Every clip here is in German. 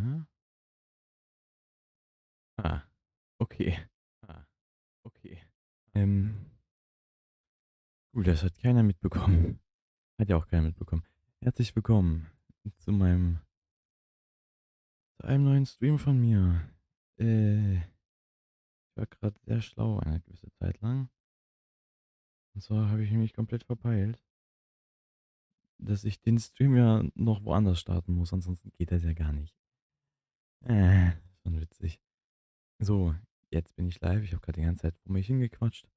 Ne? Ah, okay. Ah, okay. Ähm, gut, das hat keiner mitbekommen. Hat ja auch keiner mitbekommen. Herzlich willkommen zu zu einem neuen Stream von mir. Ich war gerade sehr schlau eine gewisse Zeit lang. Und zwar habe ich nämlich komplett verpeilt, dass ich den Stream ja noch woanders starten muss, ansonsten geht das ja gar nicht. Schon witzig. So, jetzt bin ich live. Ich habe gerade die ganze Zeit vor mich hingequatscht.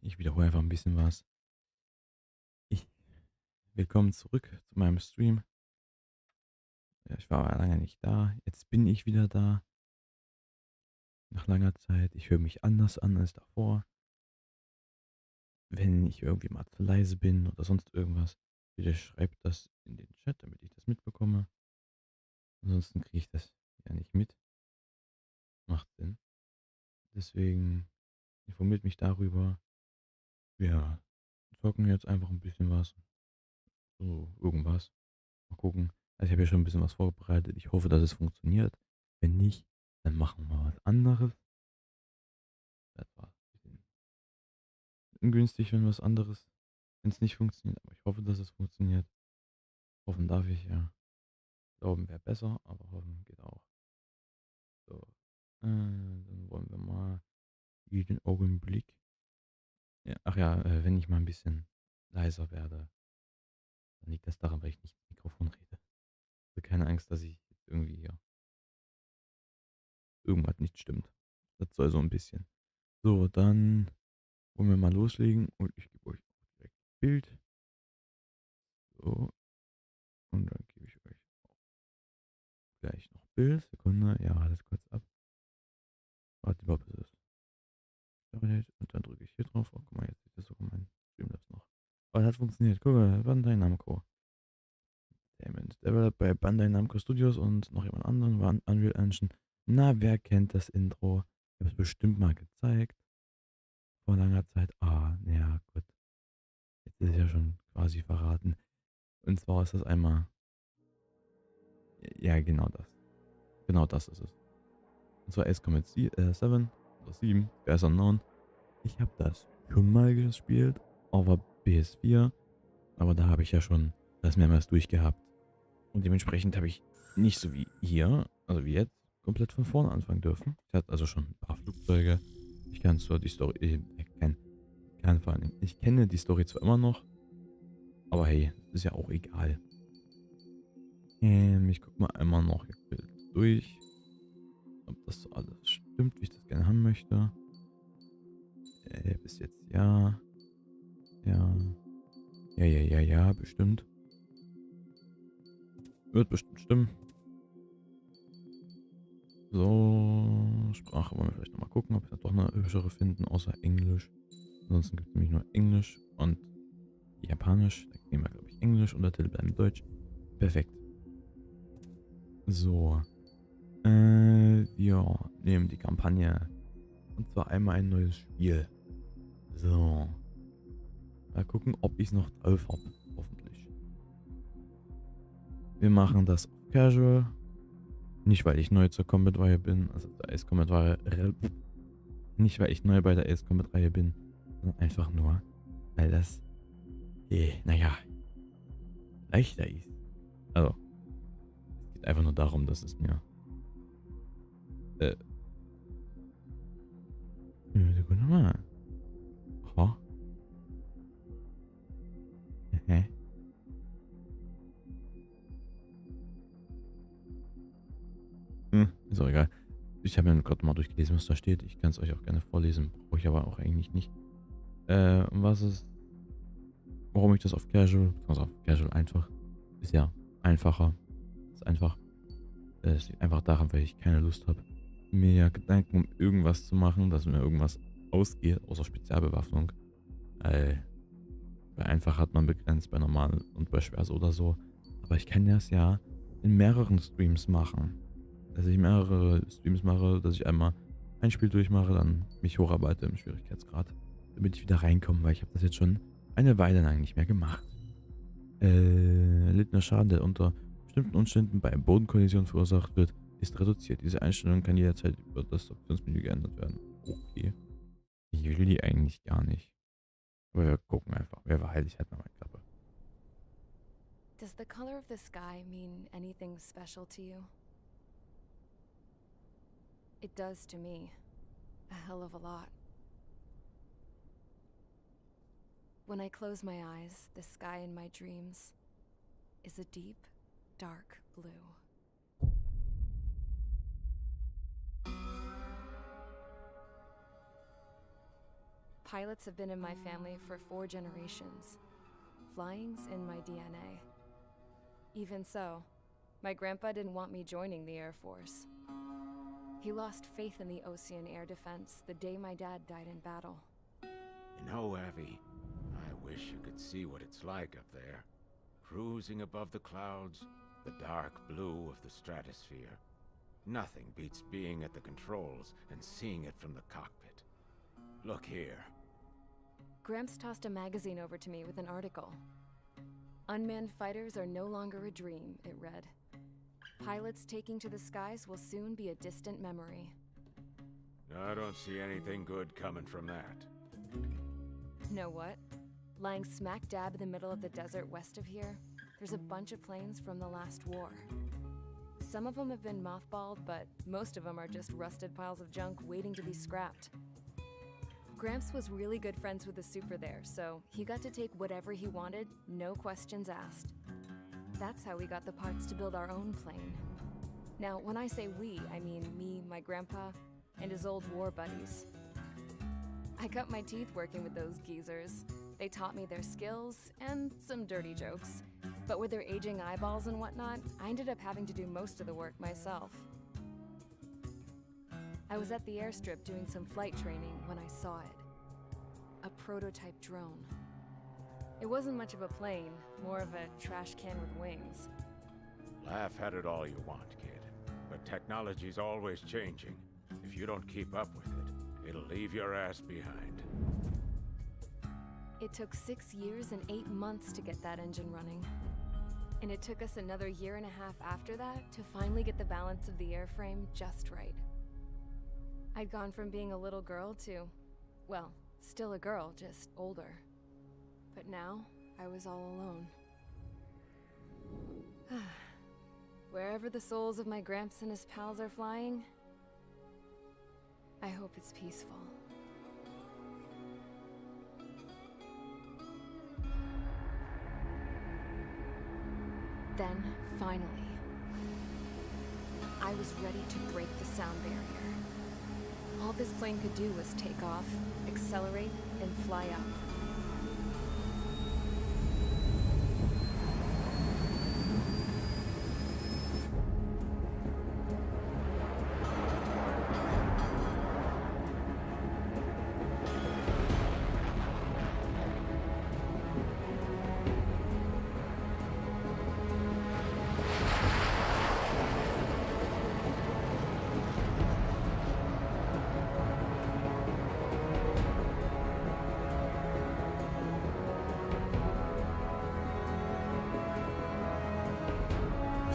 Ich wiederhole einfach ein bisschen was. Ich Willkommen zurück zu meinem Stream. Ja, ich war lange nicht da. Jetzt bin ich wieder da. Nach langer Zeit. Ich höre mich anders an als davor. Wenn ich irgendwie mal zu leise bin oder sonst irgendwas, bitte schreibt das in den Chat, damit ich das mitbekomme. Ansonsten kriege ich das ja nicht mit. Macht Sinn. Deswegen informiert mich darüber. Wir zocken jetzt einfach ein bisschen was. So, irgendwas. Mal gucken. Also ich habe ja schon ein bisschen was vorbereitet. Ich hoffe, dass es funktioniert. Wenn nicht, dann machen wir was anderes. Das war ein bisschen ungünstig, wenn was anderes, wenn es nicht funktioniert. Aber ich hoffe, dass es funktioniert. Hoffen darf ich ja. Glauben wäre besser, aber hoffen geht auch. So. Dann wollen wir mal jeden Augenblick. Ja, ach ja, wenn ich mal ein bisschen leiser werde, dann liegt das daran, weil ich nicht ins Mikrofon rede. Also keine Angst, dass ich jetzt irgendwie hier irgendwas nicht stimmt. Das soll so ein bisschen. So, dann wollen wir mal loslegen und ich gebe euch auch direkt Bild. So, und dann gebe ich euch auch gleich noch Bild. Sekunde, ja, alles kurz ab. Warte mal, bis es startet. Und dann drücke ich hier drauf. Oh, guck mal, jetzt sieht das sogar mein Streamlabs noch. Oh, das hat funktioniert. Guck mal, Bandai Namco. Entertainment. Developed bei Bandai Namco Studios und noch jemand anderen war Unreal Engine. Na, wer kennt das Intro? Ich habe es bestimmt mal gezeigt. Vor langer Zeit. Ah, naja, gut. Jetzt ist es ja schon quasi verraten. Und zwar ist das einmal. Ja, genau das. Genau das ist es. Und zwar Ace Combat 7 oder 7, Guys Unknown. Ich habe das schon mal gespielt auf der PS4, aber da habe ich ja schon das mehrmals durchgehabt. Und dementsprechend habe ich nicht so wie hier, also wie jetzt, komplett von vorne anfangen dürfen. Ich hatte also schon ein paar Flugzeuge. Ich kann zwar die Story, kann vor allem, ich kenne die Story zwar immer noch, aber hey, ist ja auch egal. Ich gucke mal einmal noch hier durch, ob das so alles stimmt, wie ich das gerne haben möchte. Bis jetzt ja. Ja. Ja, bestimmt. Wird bestimmt stimmen. So, Sprache wollen wir vielleicht nochmal gucken, ob wir da doch eine hübschere finden, außer Englisch. Ansonsten gibt es nämlich nur Englisch und Japanisch. Da nehmen wir, glaube ich, Englisch, Untertitel bleiben Deutsch. Perfekt. So. Wir nehmen die Kampagne. Und zwar einmal ein neues Spiel. So. Mal gucken, ob ich es noch drauf habe. Hoffentlich. Wir machen das auf Casual. Nicht, weil ich neu zur Combat-Reihe bin. Also der Ace Combat-Reihe. Nicht, weil ich neu bei der Ace Combat-Reihe bin. Sondern einfach nur, weil das, naja, leichter ist. Also, es geht einfach nur darum, dass es mir, äh, Sekunde mal. Aha. Hä? Ist auch egal. Ich habe mir gerade mal durchgelesen, was da steht. Ich kann es euch auch gerne vorlesen. Brauche ich aber auch eigentlich nicht. Was ist, warum ich das auf Casual, also auf Casual einfach, ist ja einfacher. Ist einfach. Es liegt einfach daran, weil ich keine Lust habe, mir ja Gedanken um irgendwas zu machen, dass mir irgendwas ausgeht, außer Spezialbewaffnung. Weil bei einfach hat man begrenzt, bei normal und bei schwer so oder so. Aber ich kann das ja in mehreren Streams machen. Dass ich mehrere Streams mache, dass ich einmal ein Spiel durchmache, dann mich hocharbeite im Schwierigkeitsgrad, damit ich wieder reinkomme, weil ich habe das jetzt schon eine Weile lang nicht mehr gemacht. Erlittener Schaden, der unter bestimmten Umständen bei Bodenkollision verursacht wird, ist reduziert. Diese Einstellung kann jederzeit über das Optionsmenü geändert werden. Okay. Ich will die eigentlich gar nicht. Aber wir gucken einfach. Wer verhalte ich halt mal meine Klappe. Does the color of the sky mean anything special to you? It does to me. A hell of a lot. When I close my eyes, the sky in my dreams is a deep, dark blue. Pilots have been in my family for 4 generations. Flying's in my DNA. Even so, my grandpa didn't want me joining the Air Force. He lost faith in the ocean air defense the day my dad died in battle. You know, Abby, I wish you could see what it's like up there. Cruising above the clouds, the dark blue of the stratosphere. Nothing beats being at the controls and seeing it from the cockpit. Look here. Gramps tossed a magazine over to me with an article. Unmanned fighters are no longer a dream, it read. Pilots taking to the skies will soon be a distant memory. I don't see anything good coming from that. Know what? Lying smack dab in the middle of the desert west of here, there's a bunch of planes from the last war. Some of them have been mothballed, but most of them are just rusted piles of junk waiting to be scrapped. Gramps was really good friends with the super there, so he got to take whatever he wanted, no questions asked. That's how we got the parts to build our own plane. Now, when I say we, I mean me, my grandpa, and his old war buddies. I cut my teeth working with those geezers. They taught me their skills and some dirty jokes. But with their aging eyeballs and whatnot, I ended up having to do most of the work myself. I was at the airstrip doing some flight training when I saw it. A prototype drone. It wasn't much of a plane, more of a trash can with wings. Laugh at it all you want, kid. But technology's always changing. If you don't keep up with it, it'll leave your ass behind. It took 6 years and 8 months to get that engine running. And it took us another 1.5 years after that to finally get the balance of the airframe just right. I'd gone from being a little girl to, well, still a girl, just older. But now, I was all alone. Wherever the souls of my Gramps and his pals are flying, I hope it's peaceful. Then, finally, I was ready to break the sound barrier. All this plane could do was take off, accelerate, and fly up.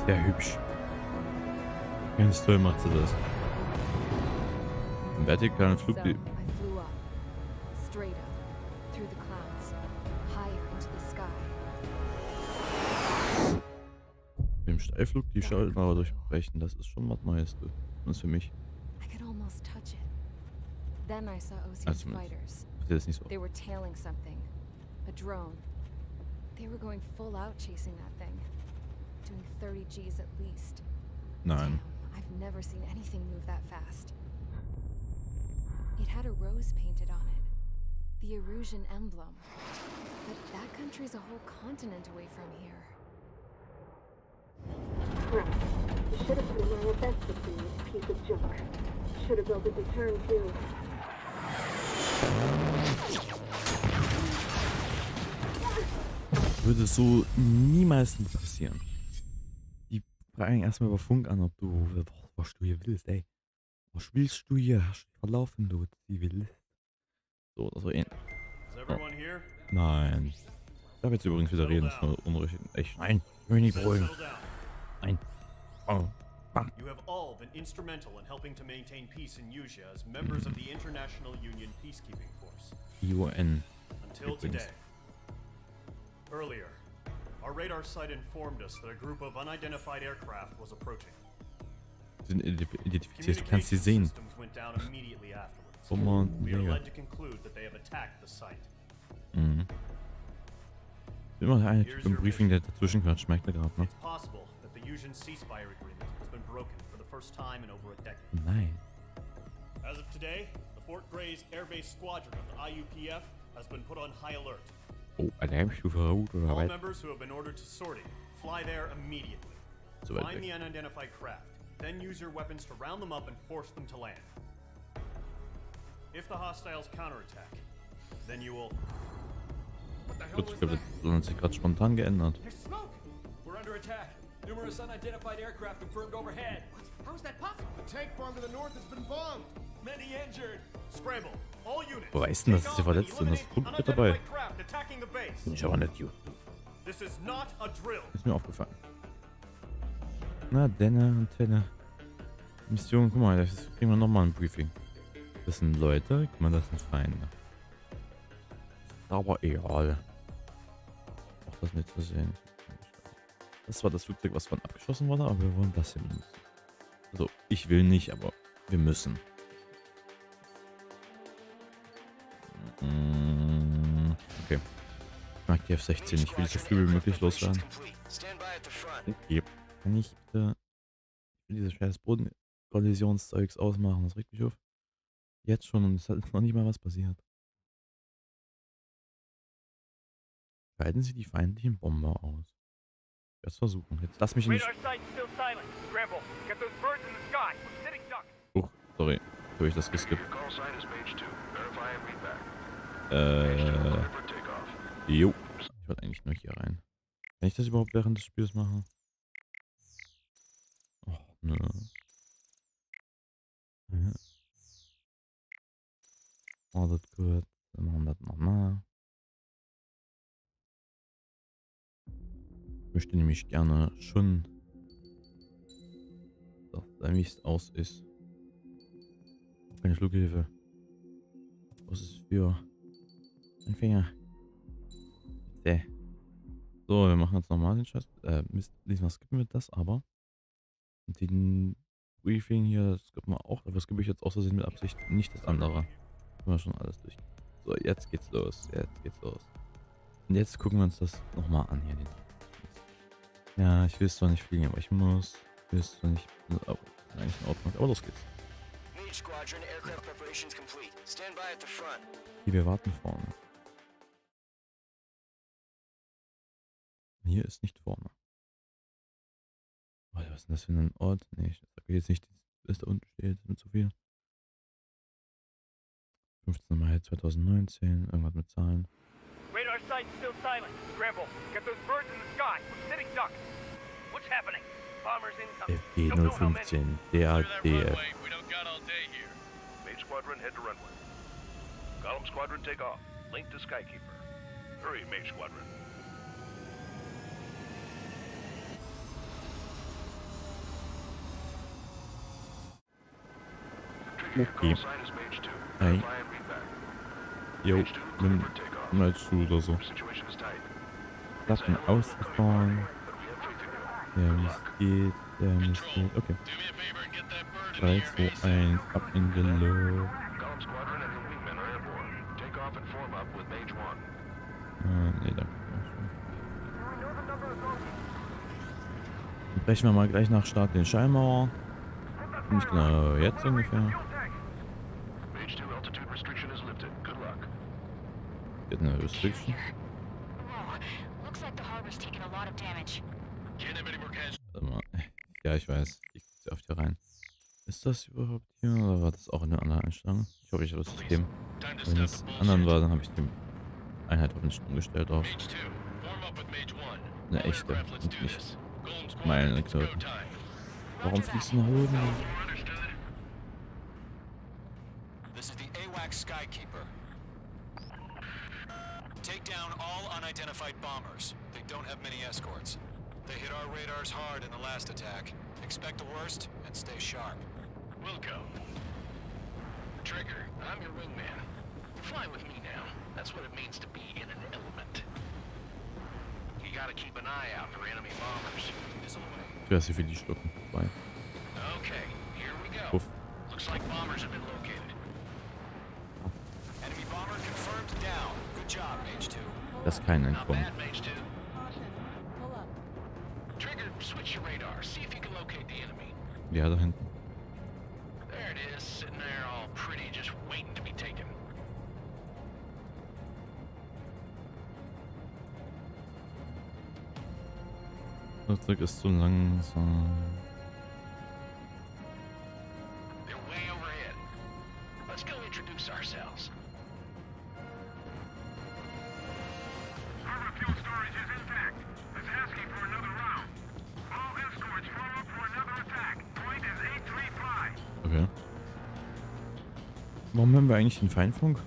Sehr hübsch. Ganz toll macht sie das. Im vertikalen Flug. So, I flew up, straight up, through the clouds, higher into the sky. Im Steilflug die Schallmauer durchbrechen, das ist schon was Neues, du. Das ist für mich. I could almost touch it. Then I saw Ocean's Also, fighters. das ist nicht so. They were tailing something. A drone. They were going full out chasing that thing. Doing 30 Gs at least. Nein. Damn, I've never seen anything move that fast. It had a rose painted on it. The Erusian emblem. But that country's a whole continent away from here. Crap. You should have put in my events with me, you piece of junk. Should have built a return too. Würde so niemals nicht passieren. Die fragen erstmal über Funk an, ob du, was du hier willst, ey. Was willst du hier? Hast du dich verlaufen, du Zivil? So oder so ähnlich. Oh. Nein. Ich darf jetzt übrigens wieder reden, das ist nur unruhig. Echt, nein. Ich will nicht beruhigen. Nein. Oh. Bam. You have all involved and instrumental in helping to maintain peace in Usha as members of the International Union Peacekeeping Force. UN. Until today. Earlier, our radar site informed us that a group of unidentified aircraft was approaching. Sie sind identifiziert, du kannst sie sehen. Systems went down immediately afterwards. Bomber, We are Jäger. led to conclude that they have attacked the site. Mhm. Immer der eine Typ im Briefing, der dazwischen gehört, schmeckt mir gerade, ne? It's possible that the Usian ceasefire agreement has been broken for the first time in over a decade. Nein. As of today, the Fort Gray's Air Base Squadron of the IUPF has been put on high alert. Oh, Alarmstufe rot oder All was? members who have been ordered to sortie, fly there immediately. So weit Find the weg. unidentified craft, then use your weapons to round them up and force them to land. If the hostiles counterattack, then you will... What the hell Kurz, was ich glaube, that? das hat sich gerade spontan geändert. There's smoke! We're under attack. Numerous unidentified aircraft confirmed overhead. How is that possible? The tank farm to the north has been bombed. Many injured. Scramble, all units. Woher ist denn, dass Take sie off and verletzt sind? Das eliminate Flug mit dabei. unidentified craft attacking the base. Bin ich aber nicht gut. This is not a drill. Ist mir aufgefallen. Na, Antenne. Mission, guck mal, das kriegen wir nochmal ein Briefing. Das sind Leute, guck mal, das sind Feinde. Aber egal. Auch das nicht zu sehen. Das war das Flugzeug, was von abgeschossen wurde, aber wir wollen das hier benutzen. Also, ich will nicht, aber wir müssen. Okay. Ich mag die F-16, ich will so viel wie möglich loswerden. Okay. Kann ich bitte... Ich will dieses scheiß Bodenkollisionszeugs ausmachen, das regt mich auf. Jetzt schon und es hat noch nicht mal was passiert. Schalten Sie die feindlichen Bomber aus. Ich werde es versuchen. Jetzt lass mich nicht... Oh, sorry. Habe ich das geskippt. Jo. Ich wollte eigentlich nur hier rein. Kann ich das überhaupt während des Spiels machen? Och, nö. Ja. Oh, das gut. Dann machen wir das nochmal. Ich möchte nämlich gerne schon, so, wie es aus ist. Keine Flughilfe. Was ist es für ein Finger? So, wir machen jetzt nochmal den Scheiß. Diesmal skippen wir das, aber den Briefing hier skippen wir auch. Aber skippe ich jetzt aus Versehen mit Absicht nicht das andere. Haben wir schon alles durch. So, jetzt geht's los. Jetzt geht's los. Und jetzt gucken wir uns das nochmal an hier. Ja, ich will es zwar nicht fliegen, aber ich muss. Ich will es zwar nicht. Oh, ist eigentlich in Ordnung. Aber los geht's. Hier, wir warten vorne. Hier ist nicht vorne. Oh, was ist denn das für ein Ort? Nee, ich sage jetzt nicht, dass da unten steht. Das ist mir zu viel. 15. Mai 2019. Irgendwas mit Zahlen. Radar site still silent. Scramble. Get those birds in the sky. We're sitting ducks. What's happening? Bombers incoming. FG Don't know how many. 015. DADF. We don't got all day here. Mage Squadron, head to runway. Column Squadron, take off. Link to Skykeeper. Hurry, Mage Squadron. Okay. Sign is Mage 2. Hey. Verify and read back. Jo, Mage 2, clear nimm for takeoff. mal zu oder so. Situation is tight. Platten ausgefahren. But we have faith in you. Der Mist geht. Der Mist geht. Okay. 3, 2, 1. Ab in die Luft. Column Squadron and your wingmen are airborne. Take off and form up with Mage 1. Nee, danke. Dann brechen wir mal gleich nach Start den Schallmauer. Nicht genau jetzt ungefähr. Mage 2, altitude restriction is lifted. Good luck. Wird eine Restriction. Looks like the harbor's taken a lot of damage. Warte mal. Ja, ich weiß. Ich krieg sie auf hier rein. Ist das überhaupt hier? Oder war das auch in der anderen Einstellung? Ich hoffe, ich habe das System. Wenn es anderen war, dann habe ich die Einheit auf den Strom gestellt auf. Eine echte. Und nicht meine Knoten. Warum fliegst du nach oben? This is the AWAC Skykeeper. Take down all unidentified bombers. They don't have many escorts. They hit our radars hard in the last attack. Expect the worst and stay sharp. Wilco. Trigger, I'm your wingman. Fly with me now. That's what it means to be in an element. You gotta keep an eye out for enemy bombers. Ich weiß nicht, wie die schlucken. Zwei. Okay, here we go. Puff. Looks like bombers have been located. Enemy bomber confirmed down. Good job, Mage 2. Das ist kein Not Entkommen. bad, Mage 2. Trigger, switch your radar. See if you can locate the enemy. Ja, da hinten. There it is, sitting there all pretty, just waiting to be taken. Das Zeug ist zu langsam. They're way overhead. Let's go introduce ourselves. Harbor fuel storage is intact. It's asking for another round. All escorts follow up for another attack. Point is 835. Okay. Warum hören wir eigentlich den Feindfunk?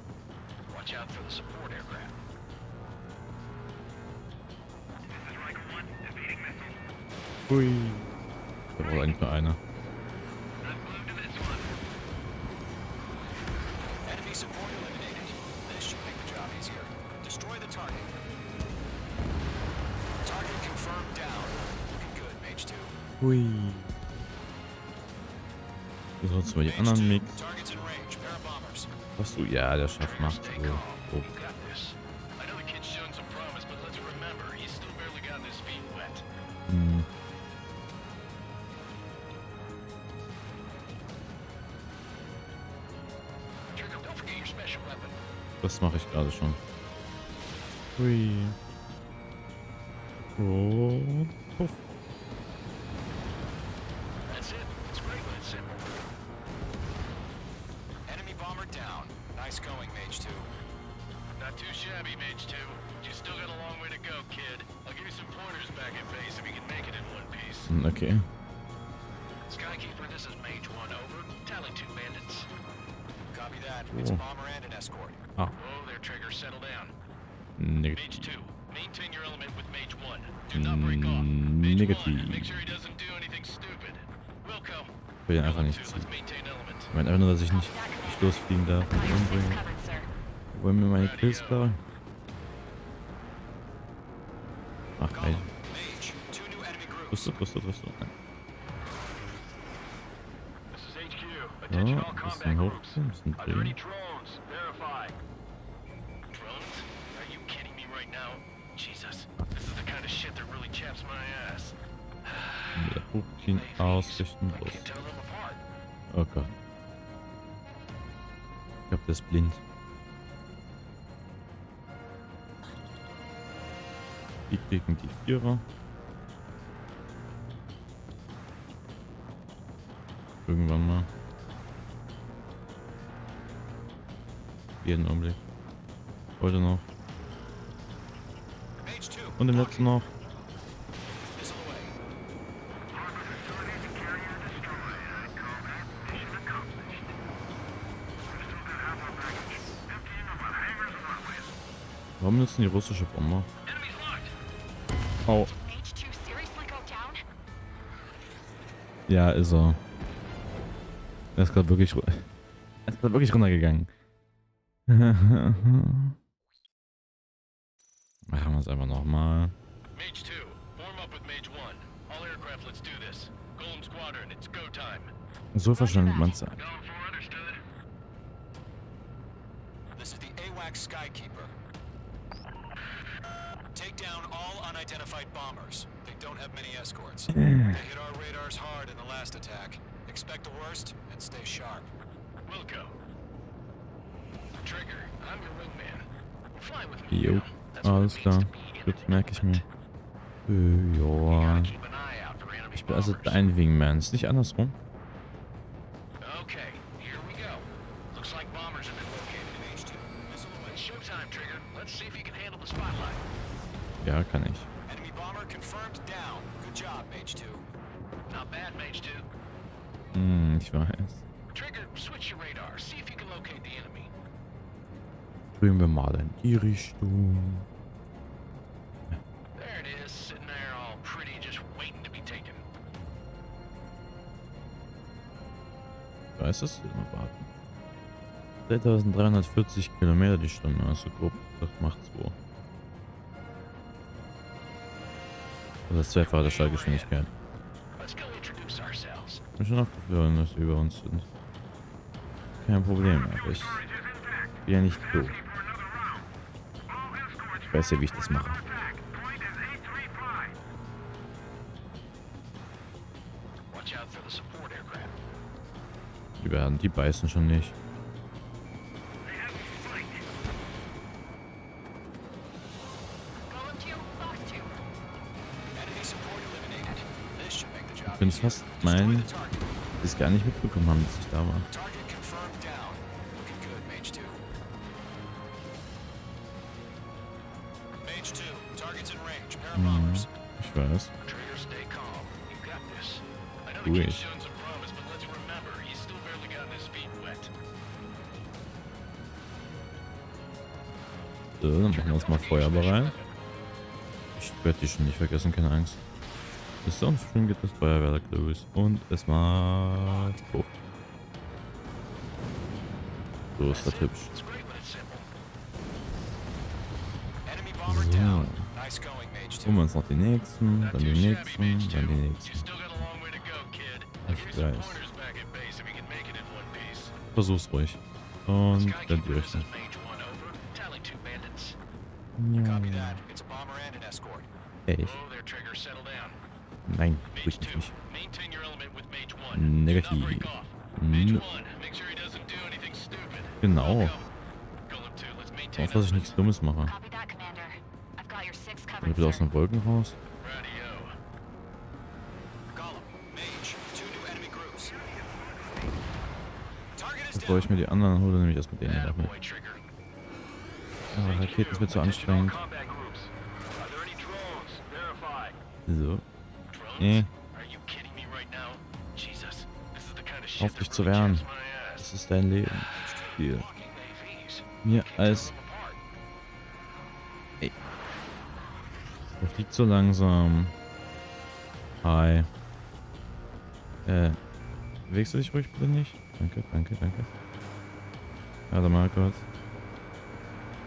Watch out for the support aircraft. This is Riker 1, evading missiles. Hui. Da war eigentlich nur einer. Let's move to this one. Enemy support eliminated. This should make the job easier. Destroy the target. Target confirmed down. Looking good, Mage 2. Hui. Wir sollten mal die anderen Mix. Targets in range. Pair of bombers. Achso, ja, der Schaff macht Stay so. calm. Oh. You got this. I know the kid's shown some promise, but let's remember, he's still barely gotten his feet wet. Hm. Trigger, don't forget your special weapon. Das mache ich gerade schon. Hui. Oh. Puff. That's it. It's great when it's simple. Enemy bomber down. Nice going, Mage 2. Not too shabby, Mage 2. You still got a long way to go, kid. I'll give you some pointers back in base if you can make it in one piece. Okay. Skykeeper, this is Mage 1, over. Tally 2 bandits. Copy that. It's a Oh. bomber and an escort. Ah, Whoa there, Trigger. Settle down. negativ. Mage 2, maintain your element with Mage 1. Do not break off. Mage 1, Negativ. make sure he doesn't do anything stupid. Wilco, Ich will ihn einfach nicht Two, zu. let's maintain element. Ich meine einfach nur, dass ich nicht losfliegen darf. Nicht umbringen. Covered, sir. Wollen wir meine Kills klauen? Ach, ey. Mage, 2 new enemy groups. Rüstung. Nein. This is HQ. Ja, Attention all ein combat bisschen groups. hochziehen, ein bisschen Are there any drehen. drones? Verify. Drones? Are you kidding me right now? Jesus, this is the kind of shit that really chaps my ass. Wieder hochziehen, ausrichten, I los. can't tell them apart. Oh Gott. Ich glaube, das ist blind. Die kriegen die Vierer. Irgendwann mal. Jeden Augenblick. Heute noch. Mage 2. Und den letzten noch. Missile away. Harbor facilities carrier destroyed. Combat mission accomplished. We've still got half our baggage. Emptying of our hangars and runways. Warum nutzen die russische Bomber? Enemies locked. Oh. Mage 2 seriously go down? Ja, ist er. Er ist gerade wirklich, runtergegangen. Machen wir es einfach nochmal. Mage 2, form up with Mage 1. All aircraft, let's do this. Golem Squadron, it's go time. So verstanden man es. Going for understood. This is the AWACS Skykeeper. Take down all unidentified bombers. They don't have many escorts. They hit our radars hard in the last attack. Expect the worst and stay sharp. Wilco. Trigger, I'm your wingman. Fly with me Jo, now. That's what alles it means klar. to be in Gut, an merke ich mir. element. You Ja. gotta keep an eye out for enemy Ich bin also bombers. dein Wingman. Ist nicht andersrum? Okay, here we go. Looks like bombers have been located in H2. Missile away. It's showtime, Trigger. Let's see if you can handle the spotlight. Ja, kann ich. Enemy bomber confirmed down. Good job, Mage 2. Not bad, Mage 2. Ich weiß. Trigger, switch your radar. See if you can locate the enemy. Drehen wir mal in die Richtung. There it is, sitting there all pretty just waiting to be taken. Ich weiß das hier noch warten. 2340 Kilometer die Stunde, also grob gesagt macht 2. Das ist zweifache der Schallgeschwindigkeit. Let's go introduce ourselves. Ich bin schon aufgefallen, dass sie über uns sind. Kein Problem, aber ich bin ja nicht doof. Ich weiß ja, wie ich das mache. Watch out for the support aircraft. Die beißen schon nicht. Enemy support eliminated. This should make the job Ich bin easier. fast Destroy meinen, the target. die es gar nicht mitbekommen haben, dass ich da war. Target confirmed down. Looking good, Mage 2. Mage 2, target's in range. Pair of bombers. Ich weiß. Trigger, stay calm. You got this. I know Du the kid's ich. showing some promise, but let's remember, he's still barely gotten his feet wet. So, dann machen wir uns mal Feuer bereit. Ich werde die schon nicht vergessen, keine Angst. Bis sonst schon geht das Feuerwerk los. Und es macht... Oh. So ist das hübsch. It's great when it's simple. Enemy bomber So. down. Nice going, Mage 2. Holen wir uns noch die nächsten, Not dann too die shabby, nächsten, Mage dann 2. die You nächsten. still got a long way to go, kid. Ich Give me some weiß. pointers back at base if we can make it in one piece. Versuch's ruhig. Und dann die Skykeeper, this Richtung. is Mage 1 over. Tally 2 bandits. Copy that. It's a bomber and an escort. Echt? Oh, there, Trigger. Settle down. Nein, Mage wirklich 2, nicht. maintain your element with Mage 1. Do not Negativ. break off. Mage N 1, make sure he doesn't do anything stupid. Genau. Golem 2, let's maintain Auf, dass ich nichts Dummes mache. Copy that, Commander. I've got your 6 Dann covered, bitte aus sir. den Wolken raus. Radio. Golem, Mage, 2 new enemy groups. Target is Bevor down. ich mir die anderen hole, nehme ich erstmal den hier noch mit. Attaboy, Trigger. Aber Raketen ist mir zu anstrengend. Combat groups. Are there any drones? Verify. So. Drones? Nee, Are you kidding me right now? Jesus, this is the kind of shit auf that dich zu really wehren. chaps my ass. Das ist dein Leben. Spiel. Walking AVs. Mir Can't als... tell them apart. Ey. Der fliegt so langsam. Hi. Bewegst du dich ruhig bitte nicht? Danke, danke, danke. Warte mal kurz.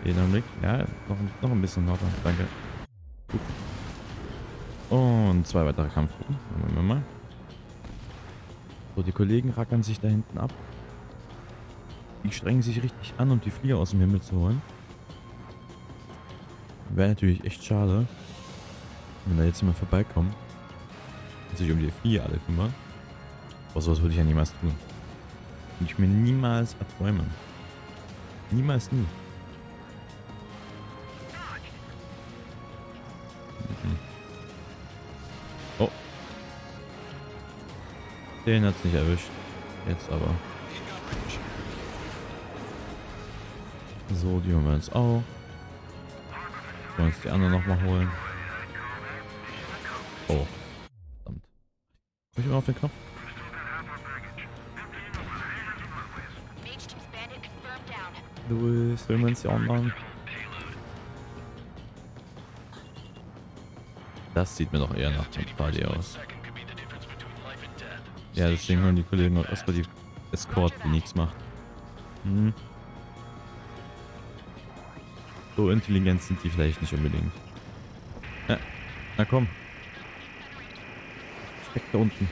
Jeden Blick. Ja, noch ein bisschen lauter. Danke. Gut. Und 2 weitere Kampfgruppen. Machen wir mal. So, die Kollegen rackern sich da hinten ab. Die strengen sich richtig an, um die Flieger aus dem Himmel zu holen. Wäre natürlich echt schade, wenn da jetzt jemand vorbeikommt und sich um die Flieger alle kümmert. Aber sowas würde ich ja niemals tun. Würde ich mir niemals erträumen. Niemals, nie. Mhm. Oh. Den hat's nicht erwischt. Jetzt aber. So, die holen wir uns auch. Wollen uns die anderen nochmal holen. Oh. Verdammt. Drück ich mal auf den Knopf? Mage 2's bandit confirmed down. Louis, holen wir uns die anderen. Das sieht mir doch eher nach dem Party aus. Ja, deswegen holen die Kollegen auch erstmal die Escort, die nichts macht. Hm. So intelligent sind die vielleicht nicht unbedingt. Ja, na komm. Steckt da unten.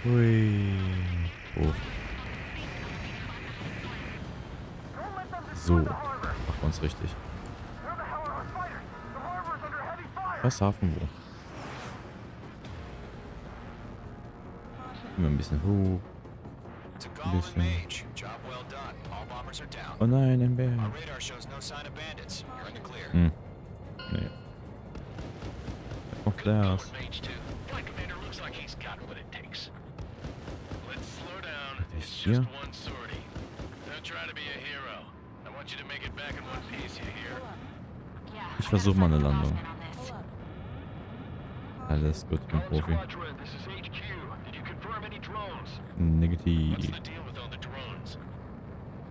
Hui. Oh. So. Machen wir uns richtig. Was Hafen wo? Gehen wir ein bisschen hoch. It's a Ein Golem bisschen. Mage. Job well done. All bombers are down. Oh nein, ein Bär. Our radar shows no sign of bandits. You're in the clear. Hm. Nee. Auch das. Mage 2. Flight commander looks like he's got what it takes. Let's slow down. Der ist It's hier. just one sortie. Don't try to be a hero. I want you to make it back in one piece, you hear? Yeah. Ich versuche mal eine Landung. On this. Alles gut, ich bin Profi. Squadron, this is HQ. Did you confirm any drones? Negativ. What's the deal with all the drones?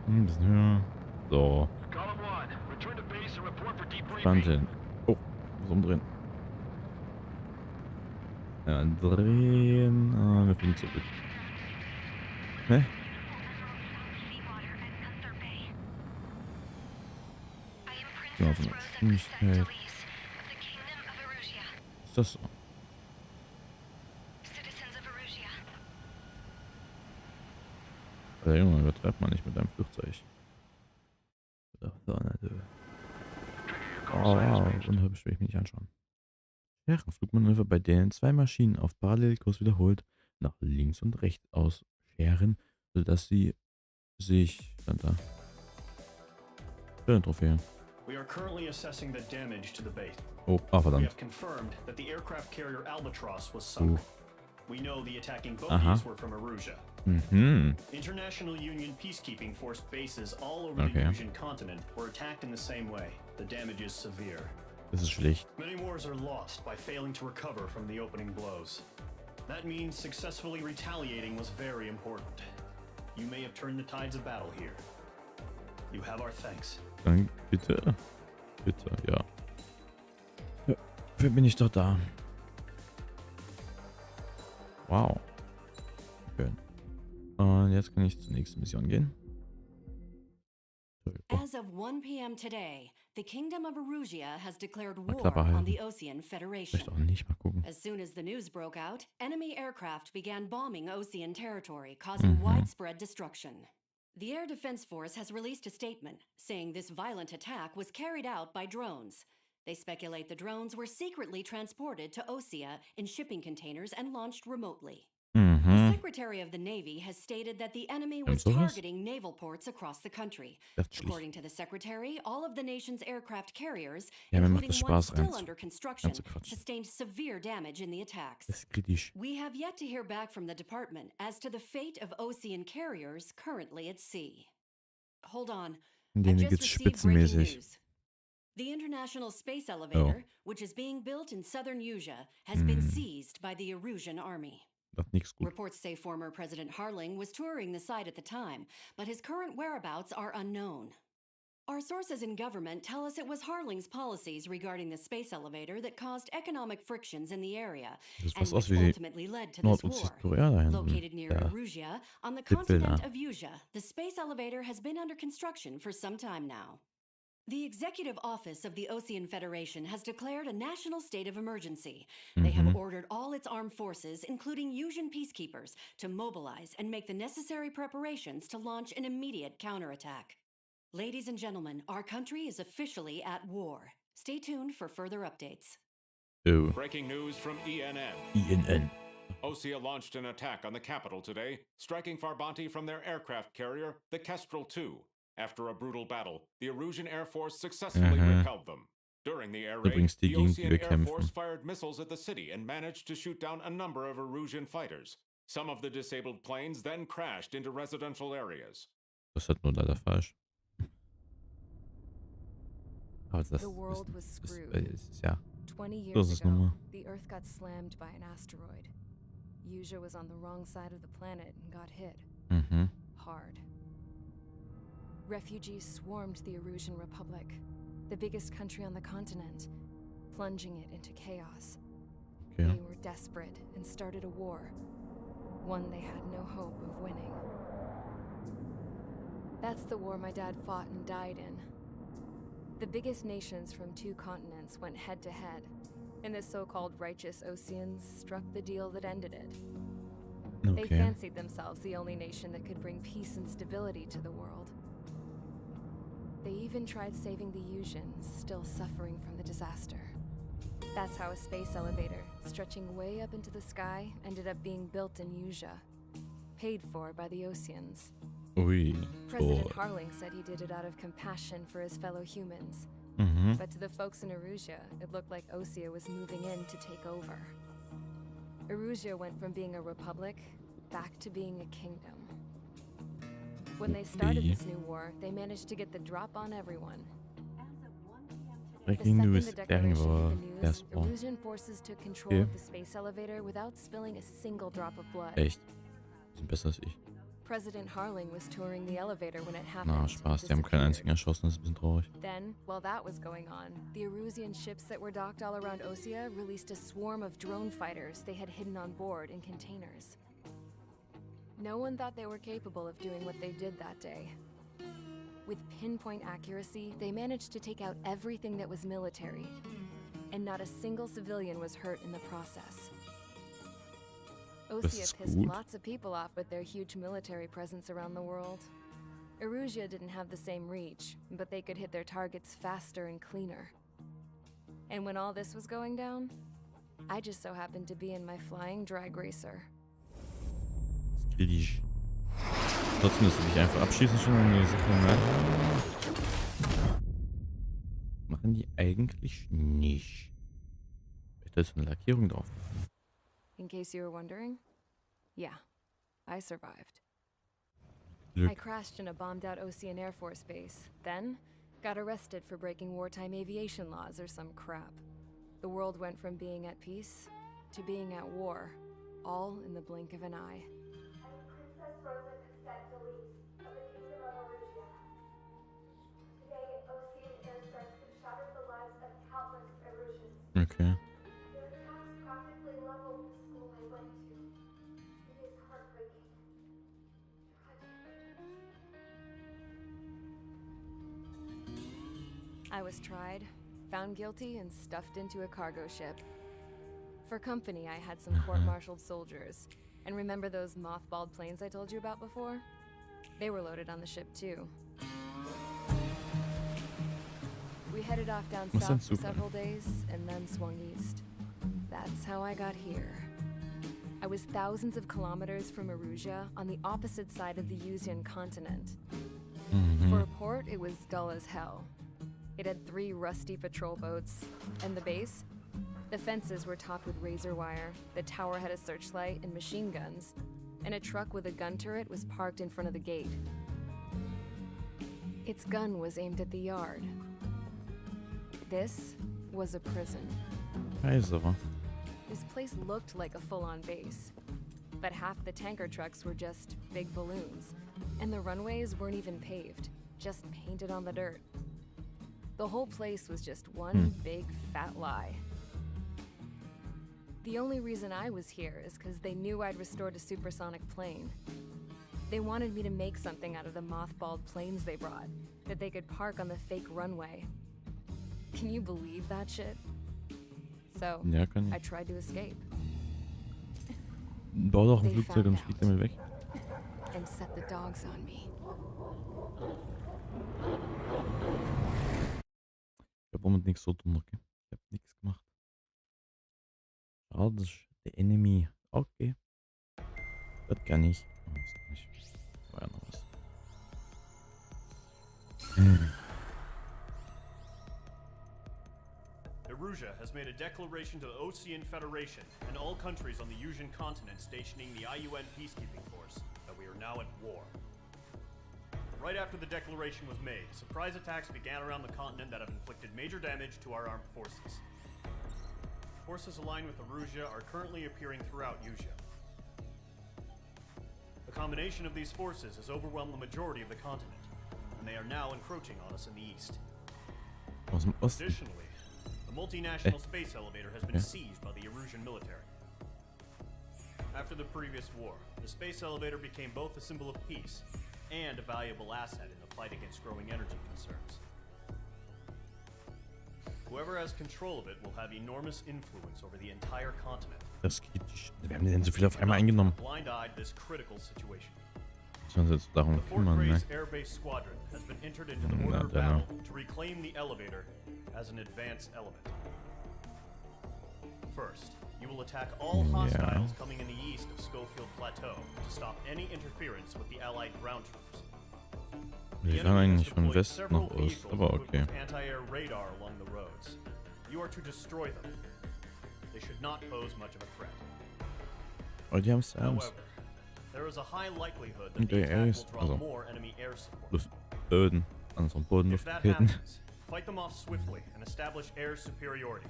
Ein bisschen höher. So. Column 1, return to base and report for debriefing. Spannend hin. Oh, muss umdrehen. Drehen. Wir fliegen zurück. Ne? Gehen wir auf eine Geschwindigkeit. Ist das so? Junge, übertreibt man nicht mit deinem Flugzeug. Da vorne, du. Oh, wow. Unhöflich will ich mich nicht anschauen. Scherenflugmanöver, bei denen zwei Maschinen auf Parallelkurs wiederholt nach links und rechts ausscheren, sodass sie sich dann da. Schöne Trophäe. We are currently assessing the damage to the base. Oh, We verdammt. have confirmed that the aircraft carrier Albatross was sunk. We know the attacking bogies Aha. were from Erusia. Mhm. International Union peacekeeping force bases all over the Okay. Eurasian continent were attacked in the same way. The damage is severe. Das ist schlecht. Many wars are lost by failing to recover from the opening blows. That means successfully retaliating was very important. You may have turned the tides of battle here. You have our thanks. Dann bitte. Bitte, ja. Ja, dafür bin ich doch da. Wow. Schön. Und jetzt kann ich zur nächsten Mission gehen. Oh, As of 1 p.m. today, the Kingdom of Erusia has declared mal war Klappe on halten. the Ocean Federation. Vielleicht auch nicht. Mal gucken. As soon as the news broke out, enemy aircraft began bombing Ocean territory, causing widespread destruction. The Air Defense Force has released a statement saying this violent attack was carried out by drones. They speculate the drones were secretly transported to Osea in shipping containers and launched remotely. The Secretary of the Navy has stated that the enemy was targeting naval ports across the country. According to the Secretary, all of the nation's aircraft carriers, including one still under construction, sustained severe damage in the attacks. Das ist kritisch. We have yet to hear back from the department as to the fate of Ocean carriers currently at sea. Hold on. In I denen just geht's received breaking spitzenmäßig. news. The International Space Elevator, which is being built in southern Usia, has been seized by the Erusian army. Das ist nichts gut. Reports say former President Harling was touring the site at the time, but his current whereabouts are unknown. Our sources in government tell us it was Harling's policies regarding the space elevator that caused economic frictions in the area Das and sieht aus which wie ultimately led to this Nord- und war. Südkorea da hinten. Located near Ja. Erusia, on the Gipfel continent da. of Usia, the space elevator has been under construction for some time now. The Executive Office of the Ocean Federation has declared a national state of emergency. They have ordered all its armed forces, including Usian peacekeepers, to mobilize and make the necessary preparations to launch an immediate counterattack. Ladies and gentlemen, our country is officially at war. Stay tuned for further updates. Oh. Breaking news from ENN. INN. Osea launched an attack on the capital today, striking Farbanti from their aircraft carrier, the Kestrel II. After a brutal battle, the Erusian Air Force successfully repelled them. During the air raid, Übrigens die the Gegend, die Ocean wir Air kämpfen. Force fired missiles at the city and managed to shoot down a number of Erusian fighters. Some of the disabled planes then crashed into residential areas. Das ist halt nur leider falsch. Aber das The world was ist, screwed. ist ja. 20 So ist years es ago, nun mal. the Earth got slammed by an asteroid. Usia was on the wrong side of the planet and got hit. Mhm. Hard. Refugees swarmed the Erusian Republic, the biggest country on the continent, plunging it into chaos. Okay. They were desperate and started a war, one they had no hope of winning. That's the war my dad fought and died in. The biggest nations from 2 continents went head to head, and the so-called righteous Oceans struck the deal that ended it. They Okay. fancied themselves the only nation that could bring peace and stability to the world. They even tried saving the Usians, still suffering from the disaster. That's how a space elevator, stretching way up into the sky, ended up being built in Usia, paid for by the Oceans. Ui. President Oh. Harling said he did it out of compassion for his fellow humans. Mhm. But to the folks in Erusia, it looked like Osea was moving in to take over. Erusia went from being a republic back to being a kingdom. When they started this new war, they managed to get the drop on everyone. The Breaking second News. the Erklären declaration wir hit the news, erst mal. Erusian forces took control Okay. of the space elevator without spilling a single drop of blood. Echt. Sind besser als ich. President Harling was touring the elevator when it happened. Na, Spaß, die haben keinen einzigen erschossen, das ist ein bisschen traurig. Then, while that was going on, the Erusian ships that were docked all around Osea released a swarm of drone fighters they had hidden on board in containers. No one thought they were capable of doing what they did that day. With pinpoint accuracy, they managed to take out everything that was military, and not a single civilian was hurt in the process. Osea pissed lots of people off with their huge military presence around the world. Erusia didn't have the same reach, but they could hit their targets faster and cleaner. And when all this was going down, I just so happened to be in my flying drag racer. Skrillig. Trotzdem müsste dich einfach abschießen schon, wenn die Sache merken. Machen die eigentlich nicht. Da ist eine Lackierung drauf. In case you were wondering, yeah, I survived. Glück. I crashed in a bombed-out Ocean Air Force base, then got arrested for breaking wartime aviation laws or some crap. The world went from being at peace to being at war, all in the blink of an eye. Princess Rosa Cassette Delise of the Kingdom of Erusia. Today, Ocean airstrikes have shattered the lives of countless Erusians. Okay. Their attacks practically leveled the school I went to. It is heartbreaking. I was tried, found guilty, and stuffed into a cargo ship. For company, I had some court-martialed soldiers. And remember those mothballed planes I told you about before? They were loaded on the ship too. We headed off down south for several days, and then swung east. That's how I got here. I was thousands of kilometers from Erusia, on the opposite side of the Yuzian continent. For a port, it was dull as hell. It had 3 rusty patrol boats, and the base? The fences were topped with razor wire, the tower had a searchlight and machine guns, and a truck with a gun turret was parked in front of the gate. Its gun was aimed at the yard. This was a prison. This place looked like a full-on base, but half the tanker trucks were just big balloons, and the runways weren't even paved, just painted on the dirt. The whole place was just one big fat lie. The only reason I was here is because they knew I'd restored a supersonic plane. They wanted me to make something out of the mothballed planes they brought, that they could park on the fake runway. Can you believe that shit? So, I tried to escape. Bau doch ein Flugzeug und flieg damit weg. And set the dogs on me. Ich hab damit nichts so tun, okay? Ich hab nichts gemacht. Schade, das ist der Enemy. Okay. Das kann ich. Oh, das kann ich. Das war ja noch was. Erusia has made a declaration to the Ocean Federation and all countries on the Yusian continent stationing the IUN peacekeeping force that we are now at war. Right after the declaration was made, surprise attacks began around the continent that have inflicted major damage to our armed forces. Forces aligned with Erusia are currently appearing throughout Yusia. The combination of these forces has overwhelmed the majority of the continent, and they are now encroaching on us in the east. Additionally, the multinational space elevator has been seized by the Erusian military. After the previous war, the space elevator became both a symbol of peace and a valuable asset in the fight against growing energy concerns. Whoever has control of it will have enormous influence over the entire continent. Das geht nicht. Wir haben denn so viel auf einmal eingenommen. Blind-eyed this critical situation. Müssen wir uns jetzt darum kümmern, ne? Air Base Squadron has been entered into the order of battle to reclaim the elevator as an advanced element. First, you will attack all hostiles coming in the east of Schofield Plateau to stop any interference with the Allied ground troops. Wir fahren eigentlich von West nach Ost, aber okay. Anti-air radar along the roads. You are to destroy them. They should not pose much of a threat. Oh, die haben es ernst. There is a high likelihood that the attack will draw more enemy air support. Böden, also Boden, If that happens, fight them off swiftly and establish air superiority.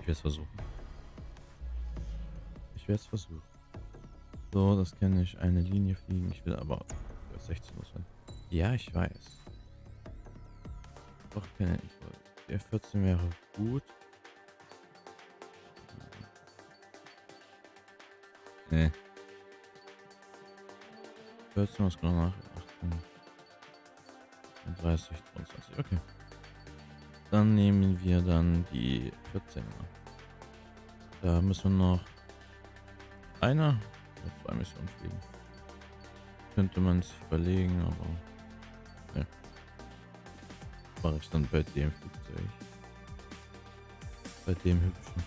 Ich werde es versuchen. Ich werde es versuchen. So, das kenne ich. Eine Linie fliegen. Ich will aber 16 muss sein. Ja, ich weiß. Doch keine Info. Der 14 wäre gut. Nee. 14 was genau nach 18. 30, 22. Okay. Dann nehmen wir dann die 14er. Da müssen wir noch einer oder 2 Missionen fliegen. Könnte man sich überlegen, aber ja. Mache ich dann bei dem Flugzeug. Bei dem hübschen.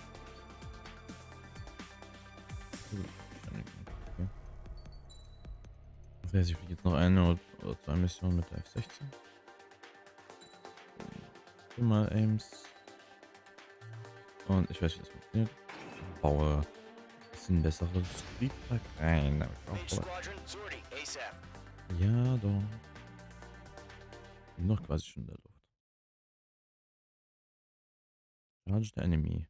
Okay. Das heißt, ich fliege jetzt noch eine oder 2 Missionen mit der F-16. Mal Aims. Und ich weiß, wie das funktioniert. Baue ein bisschen besseres Triebwerk rein. Ja, doch. Noch quasi schon in der Luft. Charge der Enemy.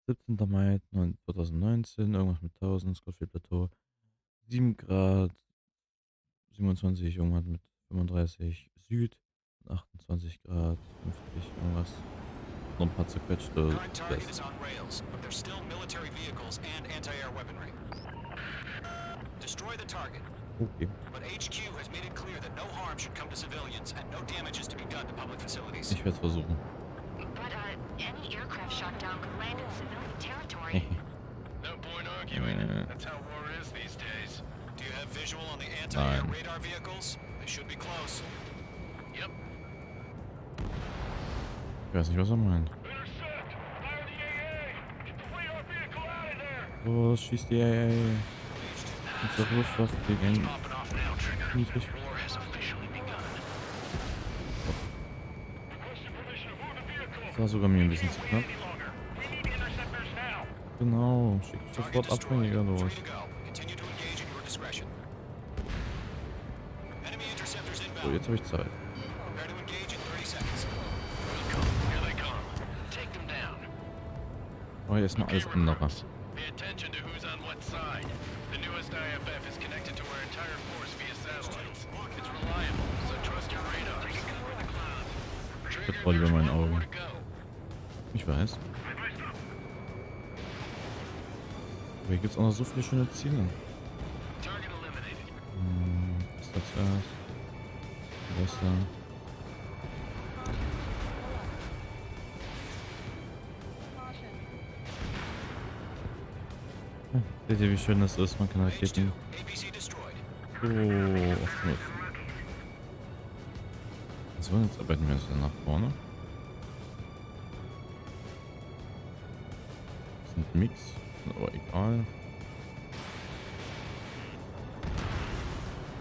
17. Mai 2019. Irgendwas mit 1000. Scottfield Plateau. 7 Grad. 27. Irgendwas mit 35 Süd. 28 Grad. 50. Irgendwas. Noch ein paar zerquetschte Current target is West. on rails, but there's still military vehicles and anti-air weaponry. Destroy the target. Okay. But HQ has made it clear that no harm should come to civilians and no damage is to be done to public facilities. Ich werde es versuchen. But, any aircraft shot down could land in civilian territory. No point arguing. That's how war is these days. Do you have visual on the anti-air radar vehicles? They should be close. Yep. Ich weiß nicht, was er meint. Intercept! Fire the AA! Flee our vehicle out of there! Los, schießt die AA. Und zur Luftwaffe gegen Popping off now, Trigger. niedrig. War has officially begun. Requesting permission to move the vehicle. Das war sogar mir ein bisschen zu knapp. Any longer. We need the interceptors now. Genau, schickt sofort Abfangjäger los. Continue to engage at your discretion. Enemy interceptors So, inbound. jetzt habe ich Zeit. Prepare to engage in 30 seconds. Here they come. Take them down. Aber erstmal alles andere. Pay attention to who's on what side. The newest IFF is connected to our entire force via satellites. It's reliable, so trust your radars. Ich vertraue lieber meinen Augen. Ich weiß. Aber hier gibt es auch noch so viele schöne Ziele. Was ist das zuerst? Was da? Ja, seht ihr, wie schön das ist? Man kann Raketen so oft nutzen. So, jetzt arbeiten wir uns dann nach vorne. Das sind Mix, ist aber egal.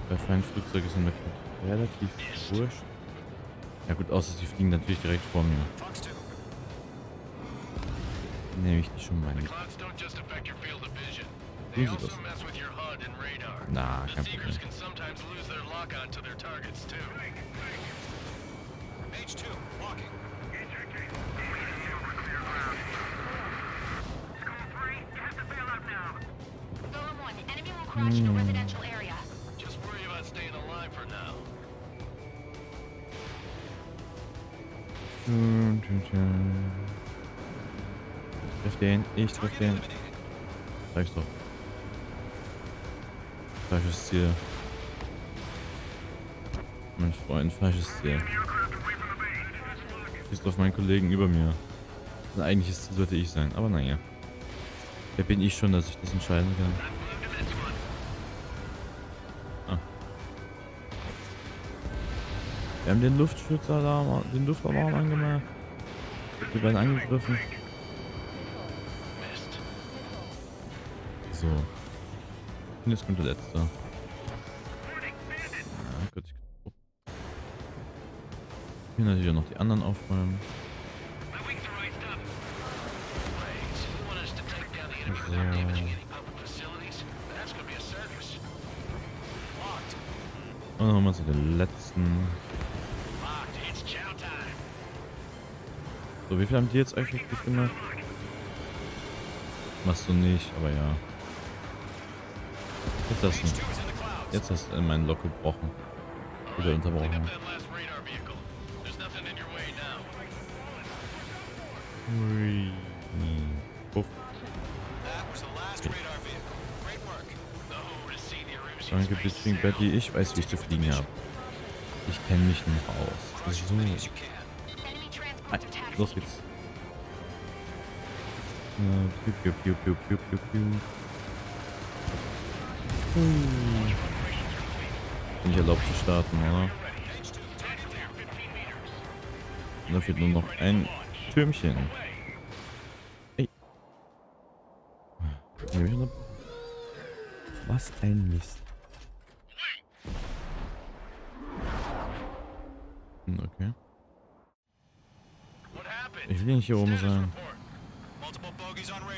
Bei Feindflugzeugen sind wir relativ wurscht. Ja gut, außer sie fliegen natürlich direkt vor mir. Nehme ich die schon mal mit. Tun sie das? Na, kein Problem. H2, walking. Golem 1, enemy will crash in a residential area. Just worry about staying alive for now. Treff den, ich treff den. Reicht doch. Falsches Ziel. Mein Freund, falsches Ziel. Schießt auf meinen Kollegen über mir. Ein eigentliches Ziel sollte ich sein, aber naja. Wer bin ich schon, dass ich das entscheiden kann? Ah. Wir haben den Luftschutzalarm, den Luftalarm angemacht. Wir werden angegriffen. So. Und jetzt kommt der letzte. Ja, gut. Hier natürlich auch noch die anderen aufräumen. So. Und dann nochmal zu den letzten. So, wie viel haben die jetzt effektiv gemacht? Machst du nicht, aber ja. Jetzt hast du mein Lock gebrochen. Wieder unterbrochen. Ui. Puff. Danke, Bitching Betty. Ich weiß, wie ich zu fliegen habe. Ich kenne mich nicht aus. So. Los geht's. Piu, piu, piu, piu, piu, piu, piu. Nicht erlaubt zu starten, oder? Und da fehlt nur noch ein Türmchen. Ey. Was ein Mist. Okay. Ich will nicht hier oben sein.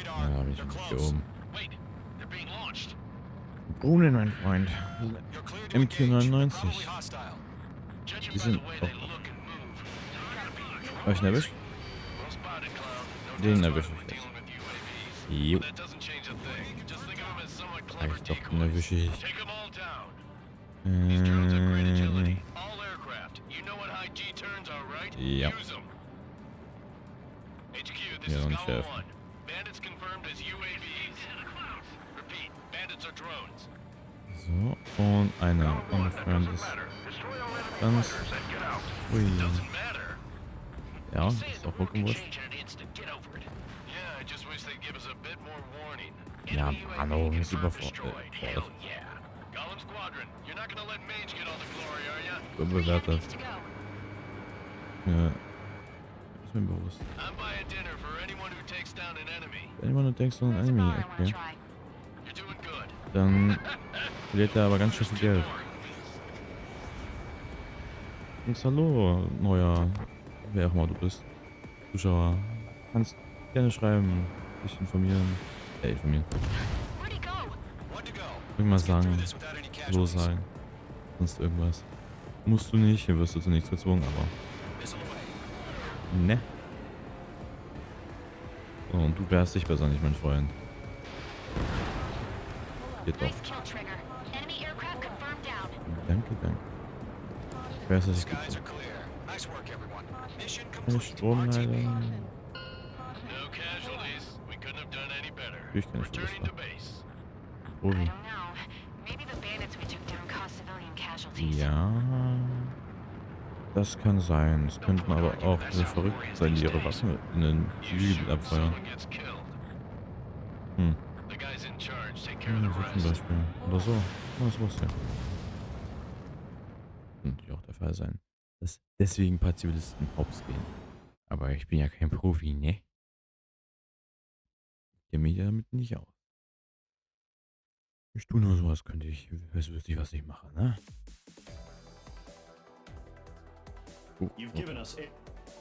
Ja, bin ich nicht hier oben. Brunnen, mein Freund. MQ99. Die sind... Oh. Hab ich ihn erwischt? Den erwische ich jetzt. Jo. Ich glaube, den erwische ich. Ja. Ja, und Chef. So, und eine unfreundlich. Ganz. Ui. Ja, ist auch Pokémon. Ja, hallo, ist überfordert. Überbewertet. Ja. Ist mir bewusst. Wenn du denkst, so ein Enemy, okay. Dann verliert er aber ganz schön viel Geld. Und hallo, neuer, wer auch immer du bist, Zuschauer. Kannst gerne schreiben, dich informieren. Informieren. Irgendwas sagen. So sagen. Sonst irgendwas. Musst du nicht, hier wirst du zu nichts gezwungen, aber. Ne. Oh, und du wehrst dich besser nicht, mein Freund. Geht doch. Danke, danke. Ich weiß, dass ich gut bin. Keine Stromleitung. Ich keine Verluste. Profi. Ja. Das kann sein. Es könnten aber auch verrückt sein, die ihre Waffen in den Zivilgebiet abfeuern. Ja, so zum Beispiel. Oder so. Das muss ja. Könnte ja auch der Fall sein. Dass deswegen ein paar Zivilisten hops gehen. Aber ich bin ja kein Profi, ne? Ich kenne mich ja damit nicht aus. Ich tue nur so, als könnte ich. Ich wüsste nicht, was ich mache, ne? You've given us it.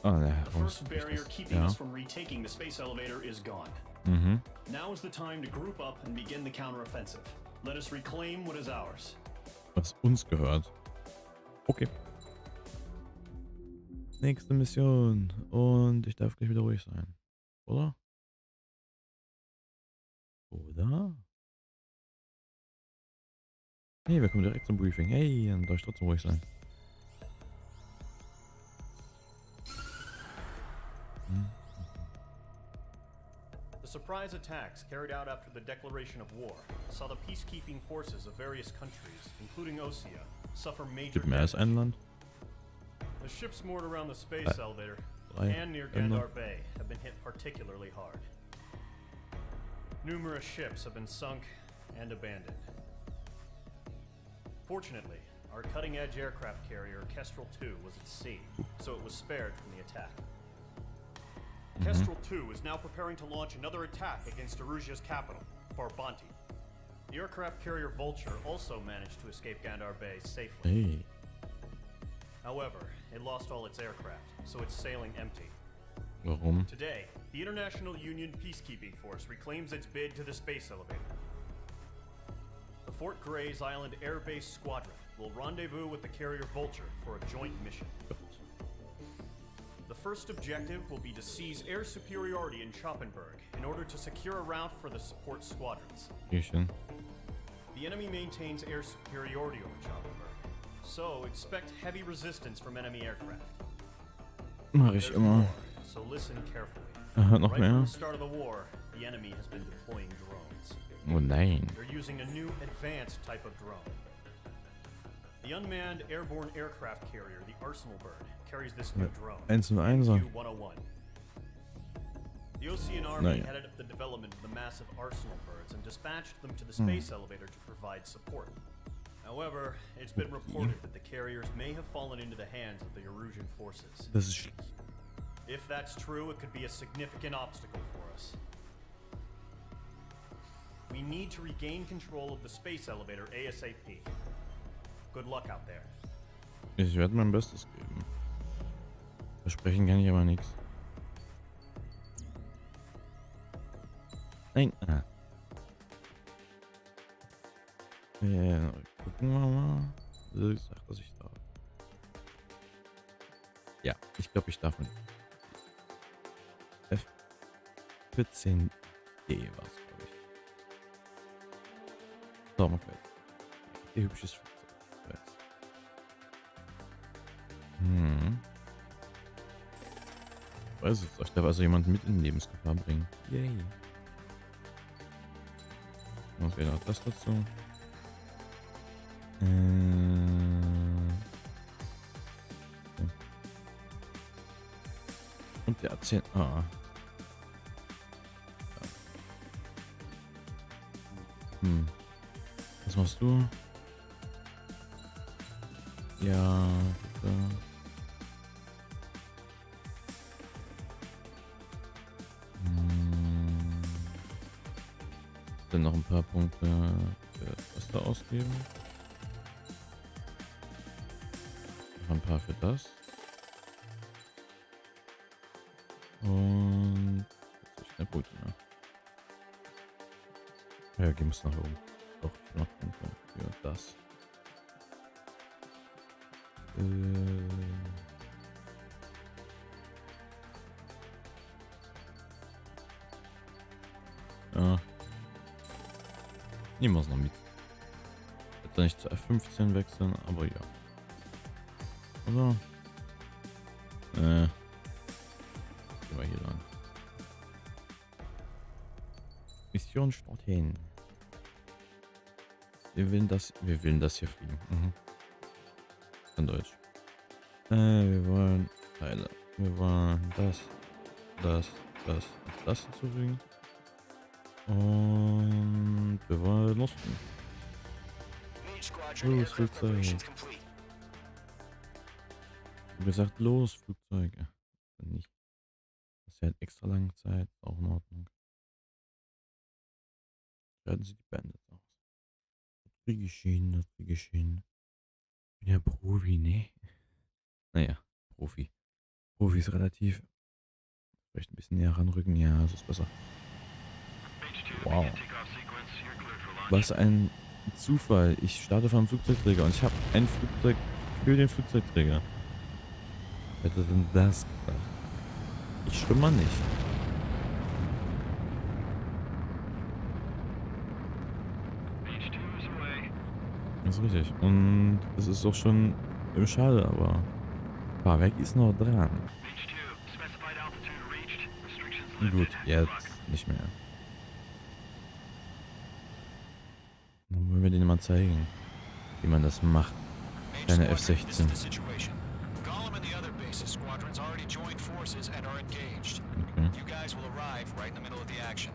Oh, ne, the first barrier keeping us from retaking the space elevator is gone. Now is the time to group up and begin the counteroffensive. Let us reclaim what is ours. Was uns gehört. Okay. Nächste Mission. Und ich darf gleich wieder ruhig sein. Oder? Oder? Hey, wir kommen direkt zum Briefing. Hey, dann darf ich trotzdem ruhig sein. The surprise attacks carried out after the declaration of war saw the peacekeeping forces of various countries, including Osea, suffer major damage. Land? The ships moored around the space elevator and near Gandar Bay have been hit particularly hard. Numerous ships have been sunk and abandoned. Fortunately, our cutting-edge aircraft carrier, Kestrel 2, was at sea, so it was spared from the attack. Kestrel 2 is now preparing to launch another attack against Erusia's capital, Farbanti. The aircraft carrier Vulture also managed to escape Gandar Bay safely. Hey. However, it lost all its aircraft, so it's sailing empty. Warum? Today, the International Union Peacekeeping Force reclaims its bid to the space elevator. The Fort Gray's Island Air Base Squadron will rendezvous with the carrier Vulture for a joint mission. The first objective will be to seize air superiority in Schoppenberg in order to secure a route for the support squadrons. The enemy maintains air superiority over Challenger, so expect heavy resistance from enemy aircraft. Mach ich There's immer. more, so listen carefully. Aha, noch Right from mehr? the start of the war, the enemy has been deploying drones. Oh nein. They're using a new advanced type of drone. The unmanned airborne aircraft carrier, the Arsenal Bird, carries this new drone. 1-1er. Q-101. The Ocean Army Naja. headed up the development of the massive Arsenal Birds and dispatched them to the space elevator to provide support. However, it's been reported that the carriers may have fallen into the hands of the Erusian forces. Das ist schlecht. If that's true, it could be a significant obstacle for us. We need to regain control of the space elevator ASAP. Good luck out there. Ich werde mein Bestes geben. Versprechen kann ich aber nichts. Nein. Ah. Gucken wir mal. Ich sag, dass ich darf. Ja, ich glaube, ich darf nicht. F14D war es, glaube ich. So, mal gleich. Ihr hübsches Flugzeug. Weiß es, ich darf also jemanden mit in Lebensgefahr bringen. Yay. Was wäre noch das dazu? Und der 10. Ah. Was machst du? Ja, bitte. Dann noch ein paar Punkte für das da ausgeben. Noch ein paar für das. Und jetzt ist keine Punkte mehr. Ja, gehen wir nach oben. Doch, noch Punkte für das. Ja. Nehmen wir es noch mit. Jetzt nicht zu F15 wechseln, aber ja. Oder? Gehen wir hier lang. Mission Start hin. Wir wollen das hier fliegen. In Deutsch. Wir wollen Teile. Wir wollen das hinzufügen. Und wir wollen losfliegen. Los, Flugzeug. Wie gesagt, los, Flugzeug. Nicht. Das hält extra lange Zeit. Auch in Ordnung. Schalten Sie die Bandits aus. Das kriege ich hin. Ich bin ja Profi, ne? Naja, Profi. Profi ist relativ. Vielleicht ein bisschen näher ranrücken. Ja, das ist besser. Wow. Was ein Zufall. Ich starte vom Flugzeugträger und ich habe ein Flugzeug für den Flugzeugträger. Wer hätte denn das gedacht? Ich schon mal nicht. Das ist richtig. Und es ist auch schon schade, aber Fahrwerk ist noch dran. Gut, jetzt nicht mehr. Dann wollen wir denen mal zeigen, wie man das macht. Keine F-16. Okay. You guys will arrive right in the middle of the action.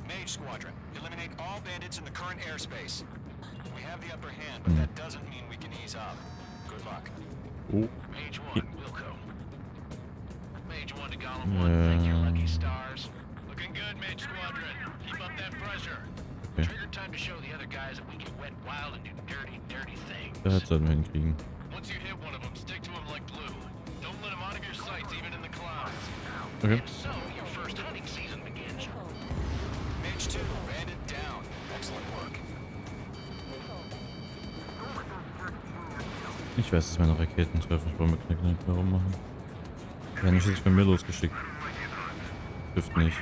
Mage Squadron, eliminate all bandits in the current airspace. We have the upper hand, but that doesn't mean we can ease up. Good luck. Oh. Mage 1, Wilco. Mage 1 to Golem 1, thank your lucky stars. Looking good, Mage Squadron. Keep up that pressure. Okay. Trigger time to show the other guys that we can wet wild and do dirty, dirty things. Das sollten wir hinkriegen. Once you hit one of them, stick to him like glue. Don't let him out of your sights, even in the clouds. Okay. And so, your first hunting season begins. Mage 2, bandit down. Excellent work. Ich weiß, dass meine Raketen treffen. Ich wollte mit Knick nicht mehr rummachen. Ja, nicht, dass ich von mir losgeschickt. Trifft nicht.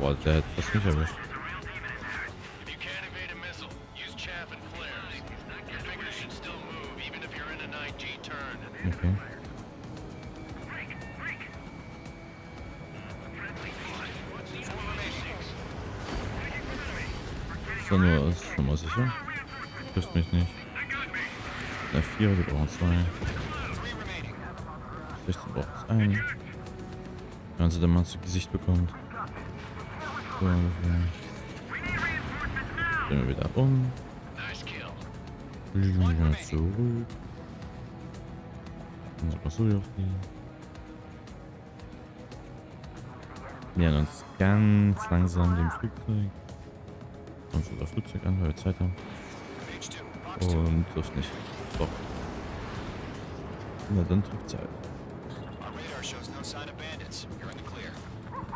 Boah, der hat das nicht erwischt. If you can't evade a missile, use chaff and flares. Your fingers should still move, even if you're in a 9G turn. Okay. So, nur ist schon mal sicher. Trifft mich nicht. Na 4, wir brauchen 2. 16 braucht es 1. Also der Mann zu Gesicht bekommt. So ungefähr. Drehen wir wieder um. Fliegen wir zurück. Und so was so hier fliegen. Nähern uns ganz langsam dem Flugzeug. Uns das Flugzeug an, weil wir Zeit haben. Und trifft nicht. Doch. Na dann trifft Zeit.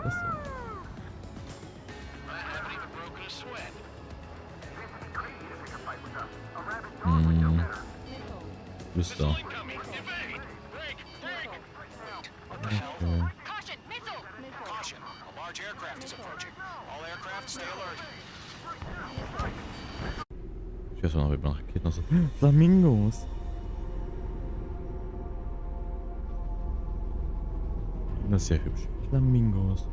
Was denn? Bist da. Okay. Caution, a large aircraft is approaching. All aircraft stay alert. Ich weiß noch, wie man Raketen noch so. Flamingos! Das ist ja hübsch. Flamingos.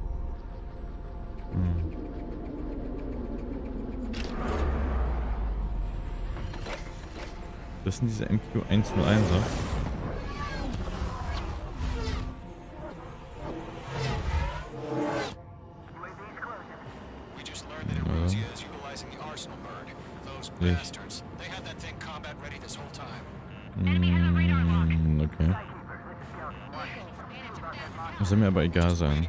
Das sind diese MQ-101er. Okay. Das soll mir aber egal sein.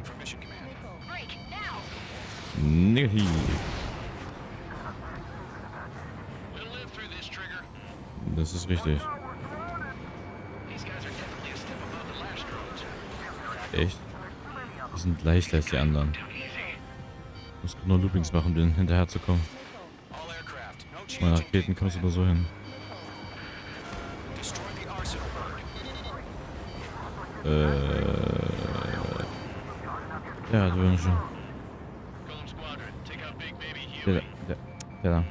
Negativ. Das ist richtig. Echt? Die sind leichter als die anderen. Ich muss nur Loopings machen, um denen hinterher zu kommen. Meine Raketen kommst du da so hin. Ja, du wirst schon. Der da.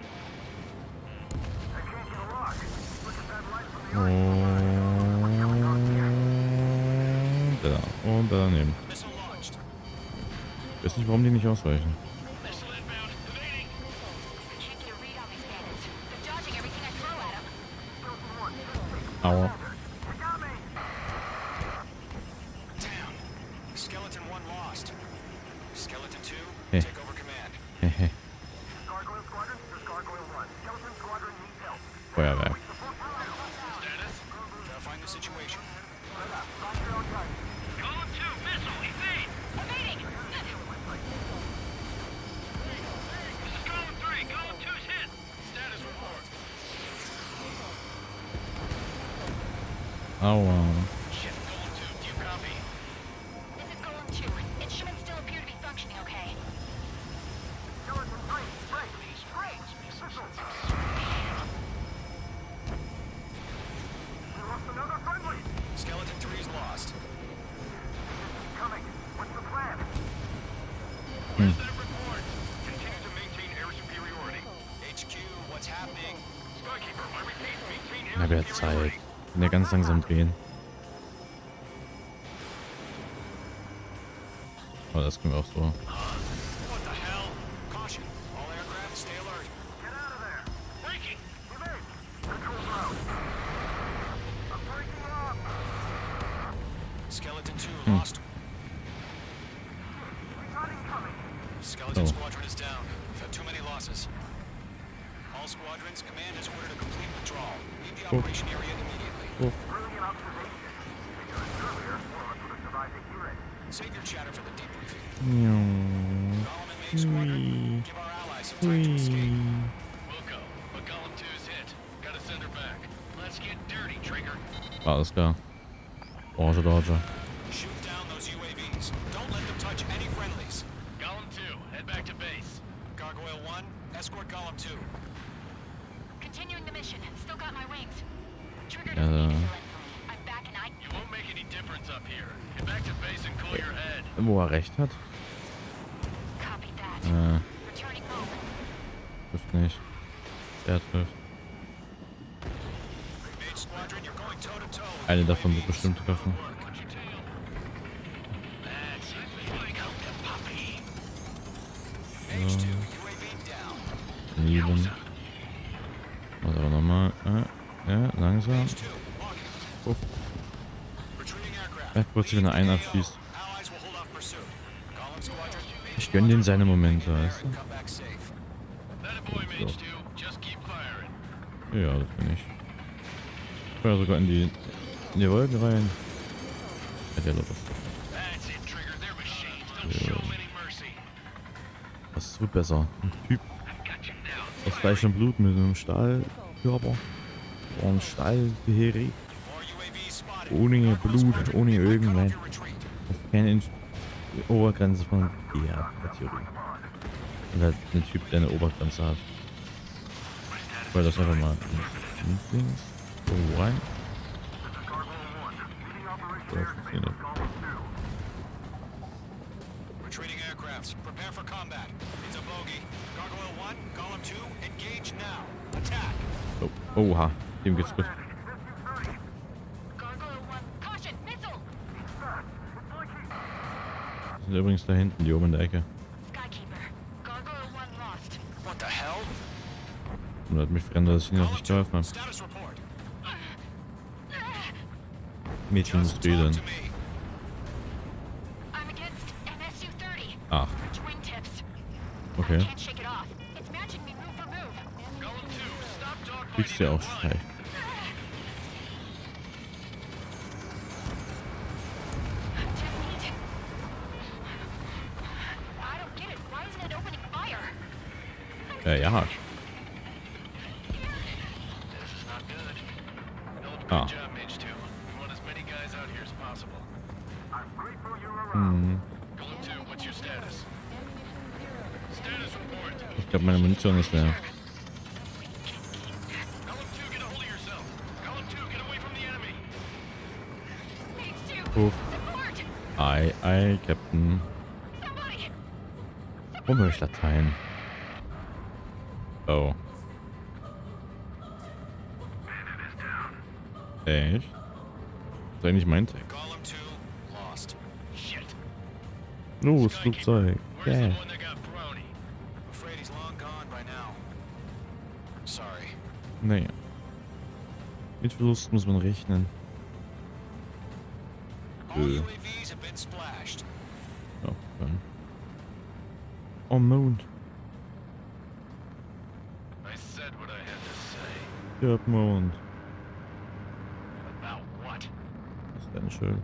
Und da daneben. Ich weiß nicht, warum die nicht ausweichen. Aua. Hey. Hehe. Feuerwerk. Aua. Skeleton 3 is lost. Coming. What's the plan? Report. Continue to maintain air superiority. HQ, what's happening? Skykeeper, I repeat, maintain Ich habe ja Zeit. Ich kann ja ganz langsam drehen. Oh, das können wir auch so. What the hell? Caution. All aircraft stay alert. Get out of there. Breaking. Control ground. I'm breaking up. Skeleton 2 lost. Recon incoming. Skeleton Squadron is down. We've had too many losses. All squadrons, command has ordered a complete withdrawal. Leave the operation area immediately. Brilliant observation. If you were earlier, one of us would have survived the hearing. Save your chatter for the debriefing. Meow. Golem and Main Squadron, give our allies some time to escape. We'll go, but Golem 2's hit. Gotta send her back. Let's get dirty, Trigger. Alles klar. Roger, Roger. Shoot down those UAVs. Don't let them touch any friendlies. Golem 2, head back to base. Gargoyle 1, escort Golem 2. Continuing the mission. Still got my wings. Trigger Ja, doesn't need to select for me. I'm back and I... You won't make any difference up here. Get back to base and cool your head. wo er recht hat. Copy that. Trifft nicht. Der trifft. Eine davon wird bestimmt treffen. So. Daneben. Und aber nochmal. Ja, langsam. Uff. Vielleicht kurz wenn er einen abschießt. Ich gönn den seine Momente, weißt du? So. Ja, das bin ich. Ich feuer sogar in die Wolken rein. Ja, der Lobos. Ja. Das wird besser. Ein Typ aus Fleisch und Blut mit einem Stahlkörper. Und Stahlgerät. Ohne Blut, ohne irgendwas. Keine Obergrenze von der Theorie. Und halt ein Typ, der eine Obergrenze hat. Weil das einfach mal links. Oh, rein. So, funktioniert. Retreating aircrafts, prepare for combat. It's a bogey. Gargoyle 1, column 2, engage now. Attack. Oh, oha, dem geht's gut. Gargoyle 1, caution, missile! Die sind übrigens da hinten, die oben in der Ecke. Skykeeper, Gargoyle 1 lost. What the hell? Und hat mich fremd, dass ich ihn noch nicht geholfen habe. Status report. Mädchen muss reden. I'm against MSU-30. Ach, Twin tips. okay. Can't shake it off. It's matching me move for move. Kriegst du ja auch schnell. I don't get it. Why isn't it opening fire? Ja. Ah. Ich glaube, meine Munition ist leer. Uff. Ei, Captain. Rummelschlatein. Oh. Echt? Das ist eigentlich mein Text. Los, Flugzeug. Yeah. Naja. Mit Verlust muss man rechnen. Ja, dann. Oh, Mond. Ja, Mond. Das ist deine Schuld.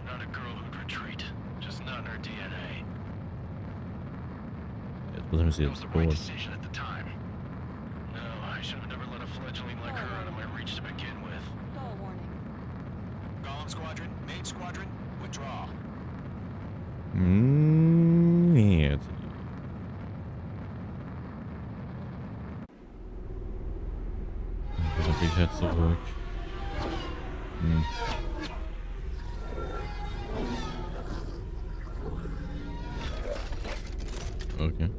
Jetzt muss ich mich jetzt holen. Nee, jetzt. Dann gehe ich jetzt zurück. Okay.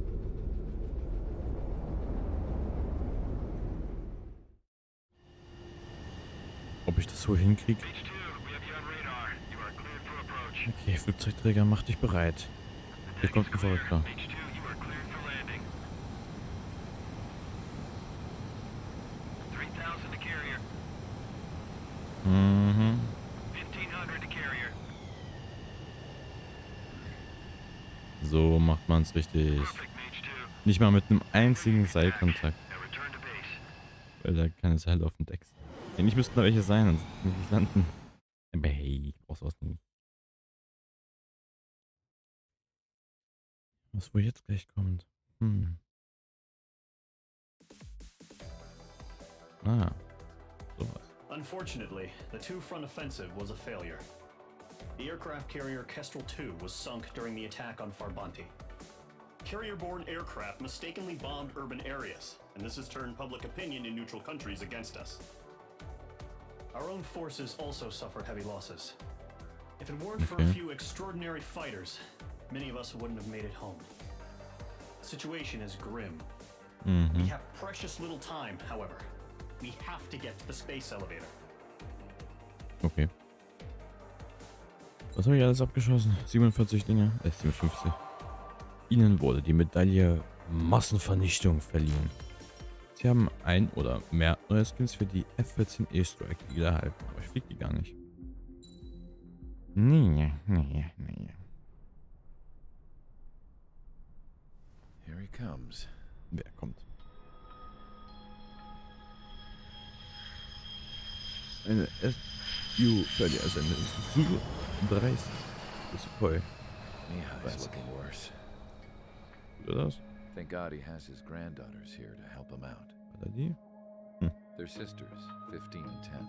Ob ich das so hinkriege? Okay, Flugzeugträger, mach dich bereit. Hier kommt ein Verrückter. Mhm. So macht man es richtig. Nicht mal mit einem einzigen Seilkontakt. Weil da keine Seile auf dem Deck sind. Eigentlich müssten da welche sein, sonst kann ich nicht landen. Aber hey, ich brauch sowas nicht. Was wohl jetzt gleich kommt? Ah, sowas. Unfortunately, the two-front offensive was a failure. The aircraft carrier Kestrel II was sunk during the attack on Farbanti. Carrier-borne aircraft mistakenly bombed urban areas, and this has turned public opinion in neutral countries against us. Our own forces also suffered heavy losses. If it weren't for a few extraordinary fighters, many of us wouldn't have made it home. The situation is grim. We Mhm. have precious little time, however. We have to get to the space elevator. Okay. Was habe ich alles abgeschossen? 47 Dinge? 57. Ihnen wurde die Medaille Massenvernichtung verliehen. Sie haben ein oder mehr neue Skins für die F-14E Strike Eagle erhalten, aber ich fliege die gar nicht. Nee. Here he comes. Wer kommt? Eine SU-Bölle, also eine Su-30. Das ist voll. Mihai's looking worse. Oder das? Thank God he has his granddaughters here to help him out. Oder die? They're sisters, 15 and 10.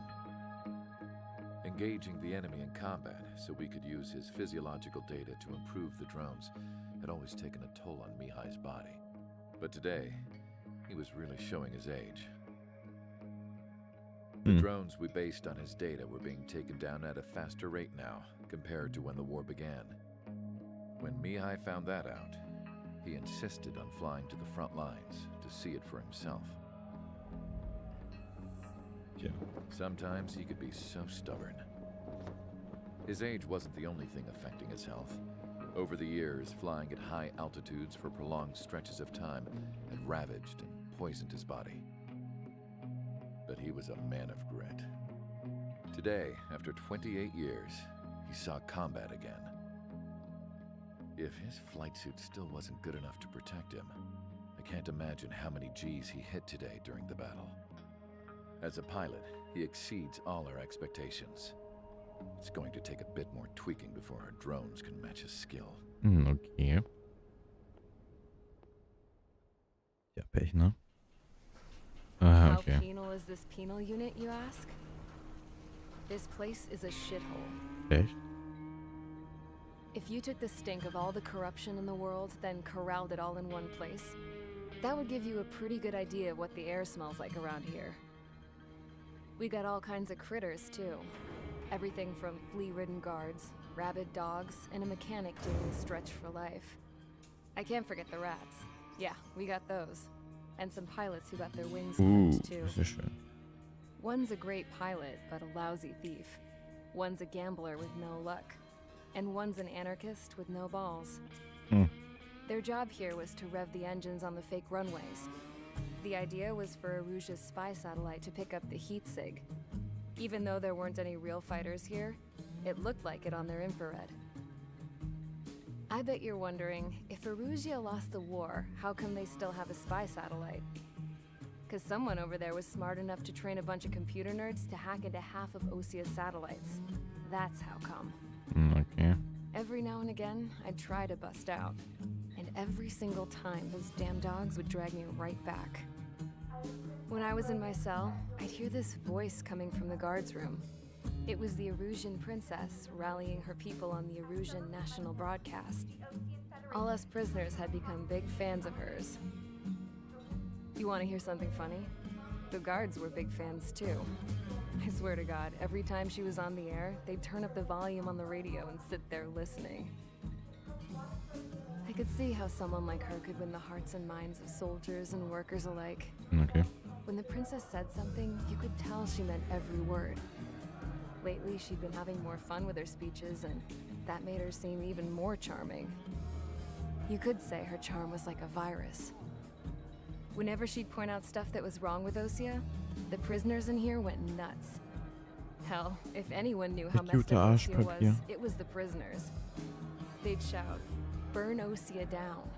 Engaging the enemy in combat so we could use his physiological data to improve the drones had always taken a toll on Mihai's body. But today, he was really showing his age. The drones we based on his data were being taken down at a faster rate now compared to when the war began. When Mihai found that out, he insisted on flying to the front lines to see it for himself. Yeah. Sometimes he could be so stubborn. His age wasn't the only thing affecting his health. Over the years, flying at high altitudes for prolonged stretches of time had ravaged and poisoned his body. But he was a man of grit. Today, after 28 years, he saw combat again. If his flight suit still wasn't good enough to protect him, I can't imagine how many G's he hit today during the battle. As a pilot, he exceeds all our expectations. It's going to take a bit more tweaking before our drones can match his skill. Okay. Ja, Pech, ne? How Okay. penal is this penal unit, you ask? This place is a shithole. Echt? If you took the stink of all the corruption in the world, then corralled it all in one place, that would give you a pretty good idea of what the air smells like around here. We got all kinds of critters, too. Everything from flea-ridden guards, rabid dogs, and a mechanic doing a stretch for life. I can't forget the rats. Yeah, we got those. And some pilots who got their wings clipped, too. Das ist schön. One's a great pilot, but a lousy thief. One's a gambler with no luck. And one's an anarchist with no balls. Their job here was to rev the engines on the fake runways. The idea was for Aruja's spy satellite to pick up the heat sig. Even though there weren't any real fighters here, it looked like it on their infrared. I bet you're wondering, if Aruja lost the war, how come they still have a spy satellite? Because someone over there was smart enough to train a bunch of computer nerds to hack into half of Osia's satellites. That's how come. Okay. Every now and again, I'd try to bust out. And every single time, those damn dogs would drag me right back. When I was in my cell, I'd hear this voice coming from the guards room. It was the Erusian princess rallying her people on the Erusian national broadcast. All us prisoners had become big fans of hers. You want to hear something funny? The guards were big fans too. I swear to God, every time she was on the air, they'd turn up the volume on the radio and sit there listening. I could see how someone like her could win the hearts and minds of soldiers and workers alike. Okay. When the princess said something, you could tell she meant every word. Lately, she'd been having more fun with her speeches, and that made her seem even more charming. You could say her charm was like a virus. Whenever she'd point out stuff that was wrong with Osia, the prisoners in here went nuts. Hell, if anyone knew how messed up Osia was, it was the prisoners. They'd shout, "Burn Osia down."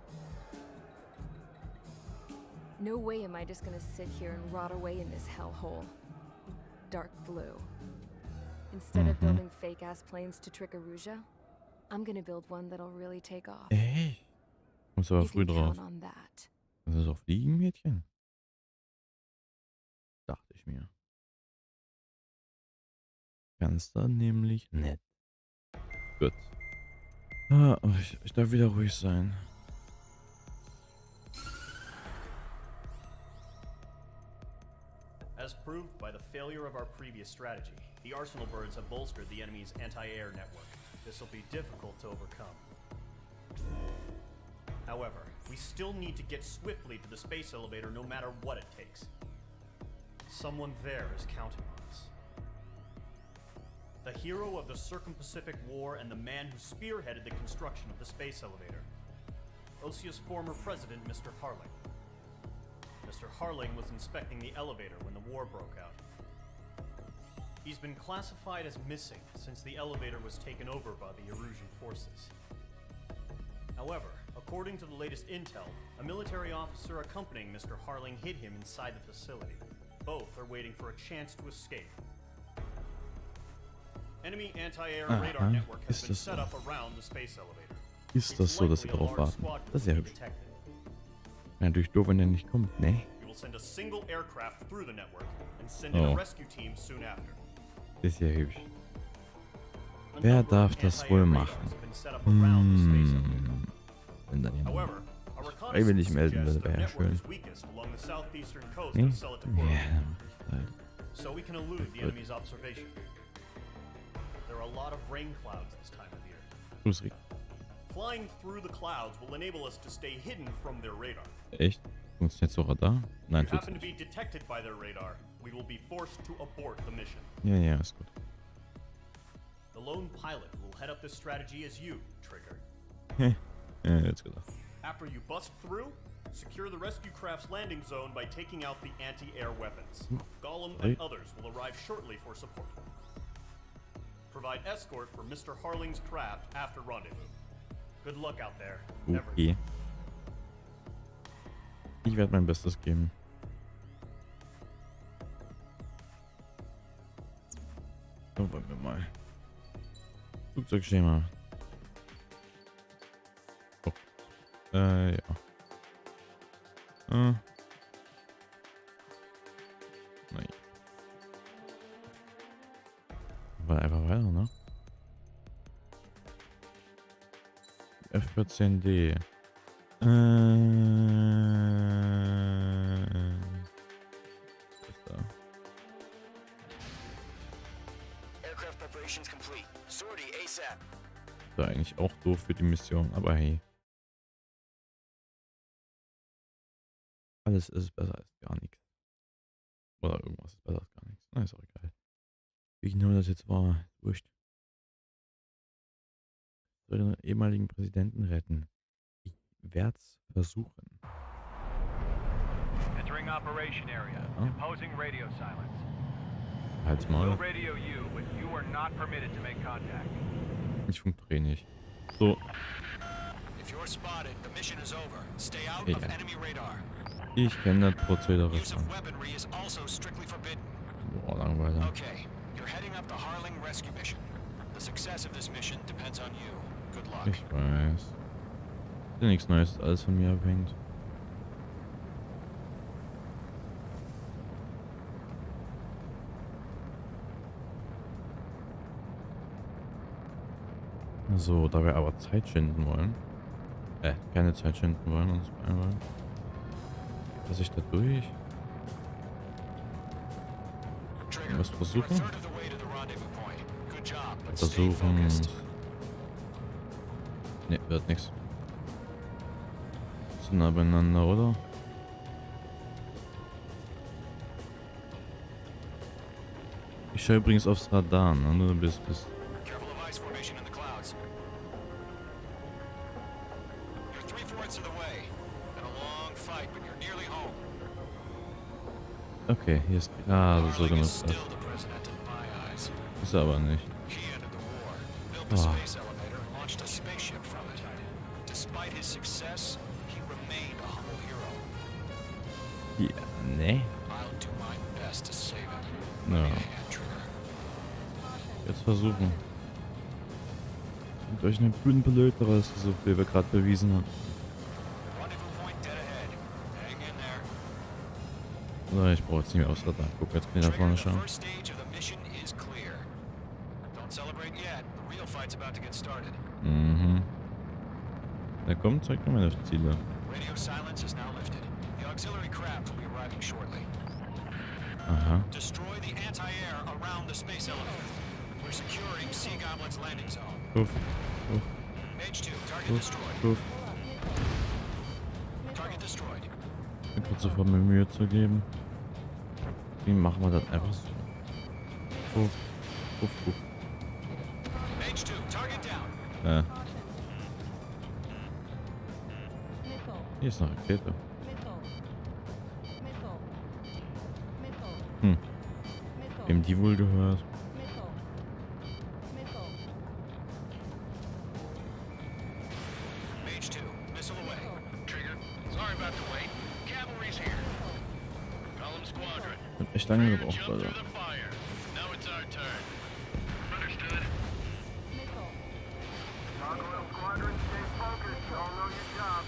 No way am I just gonna sit here and rot away in this hellhole. Dark blue. Instead of building fake-ass planes to trick Aruja, I'm gonna build one that'll really take off. Echt? Muss aber You früh can draus. count on that. Das ist auch Fliegen, Mädchen? Dachte ich mir. Ganz dann nämlich nett. Gut. Ah, ich darf wieder ruhig sein. As proved by the failure of our previous strategy, the Arsenal birds have bolstered the enemy's anti-air network. This will be difficult to overcome. However, we still need to get swiftly to the space elevator no matter what it takes. Someone there is counting on us. The hero of the Circum-Pacific War and the man who spearheaded the construction of the space elevator. Osia's former president, Mr. Harling. Mr. Harling was inspecting the elevator when the war broke out. He's been classified as missing since the elevator was taken over by the Erusian forces. However, according to the latest intel, a military officer accompanying Mr. Harling hid him inside the facility. Both are waiting for a chance to escape. Enemy anti-air radar network has been set up around the space elevator. Ist das so, dass sie darauf warten? Das ist ja hübsch. Natürlich doof, wenn der nicht kommt, ne? We will send a single aircraft through the network and send in a rescue team soon after. Das ist ja hübsch. Wer darf das wohl machen? Wenn dann jemand freiwillig melden würde, wäre ja schön. Nee? Ja, halt. So we can elude the enemy's observation. There are a lot of rain clouds this time of year. Grüß. Flying through the clouds will enable us to stay hidden from their radar. Echt? Funktioniert so Radar? Nein, If you happen to be detected by their radar, we will be forced to abort the mission. Ja, ja, ist gut. The lone pilot will head up this strategy as you, Trigger. Ja, jetzt gedacht. After you bust through, secure the rescue craft's landing zone by taking out the anti-air weapons. Gollum and others will arrive shortly for support. Provide escort for Mr. Harling's craft after rendezvous. Good luck out there. Okay. Ich werde mein Bestes geben. So, wollen wir mal. Flugzeugschema. Oh. Ja. Nein. War einfach weiter, ne? F14D. Was ist da? Aircraft preparations complete. Sortie ASAP. Da eigentlich auch doof für die Mission, aber hey. Alles ist besser als gar nichts. Oder irgendwas ist besser als gar nichts. Na, ist auch egal. Wie genau das jetzt war, wurscht. Soll den ehemaligen Präsidenten retten. Ich werd's versuchen. Entering operation area. Imposing radio silence. Halt's mal. We'll radio you, but you are not permitted to make contact. Ich funktioniere nicht. So. If you're spotted, the mission is over. Stay out of enemy radar. Ich kenne das Prozedere Use schon. of weaponry is also strictly forbidden. Boah, langweilig. Okay, you're heading up the Harling rescue mission. The success of this mission depends on you. Good luck. Ich weiß. Ist ja nichts Neues, alles von mir abhängt. So, da wir aber Zeit schinden wollen. Keine Zeit schinden wollen, uns beeilen wollen. Passe ich da durch? Was versuchen? Versuchen. Ne, wird nix. Zu nah beieinander, oder? Ich schaue übrigens aufs Radar, ne? Du bist. Okay, hier ist gerade so genug Platz. Ist aber nicht. Oh. Ja, ne? Ja. Jetzt versuchen. Und euch einen blöden Blöd rausgesucht, wie wir gerade bewiesen haben. So, ich brauche jetzt nicht mehr aufs Radar. Guck, jetzt kann ich da vorne schauen. Mhm. Na komm, zeig mir meine Ziele. Aha. Puff. Puff. Puff. Puff. kurz davor mir Mühe zu geben. Wie machen wir das einfach so? Puff, puff, puff. H2, target down. Hier ist eine Rakete. Wem die wohl gehört? H2, missile away. Trigger, sorry about the wait. Cavalry's here. Column squadron. Hab echt lange gebraucht, Jump Alter. through the fire. Now it's our turn. Understood. Gargoyle Squadron, stay focused. Y'all know your job.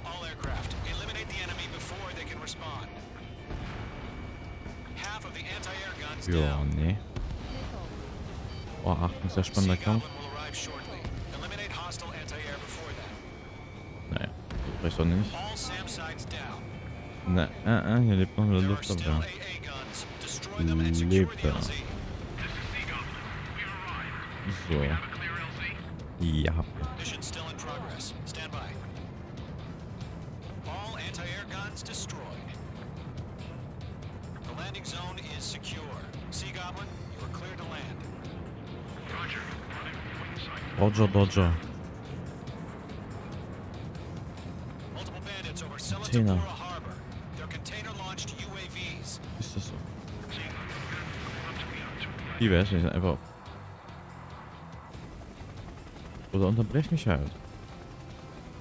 All aircraft, eliminate the enemy before they can respond. Half of the anti-air guns Ja, down. nee. Oh, Achtung, sehr spannender Sea Kampf. Goblin will arrive shortly. Eliminate hostile anti-air before that. Naja, reicht doch nicht. All SAM sites down. Na, hier lebt noch eine There are Luft still dabei. AA guns. Destroy them and secure Lebt the er. LZ. So. Ja, habt ihr. Mission still in progress. Stand by. All anti-air guns destroyed. The landing zone is secure. Sea Goblin, you are clear to land. Roger, Dodger. Multiple bandits over Container. Selatabura Harbor. They're container-launched UAVs. Ist das so? Wie wär's, wenn ich einfach... Oder unterbrech mich halt.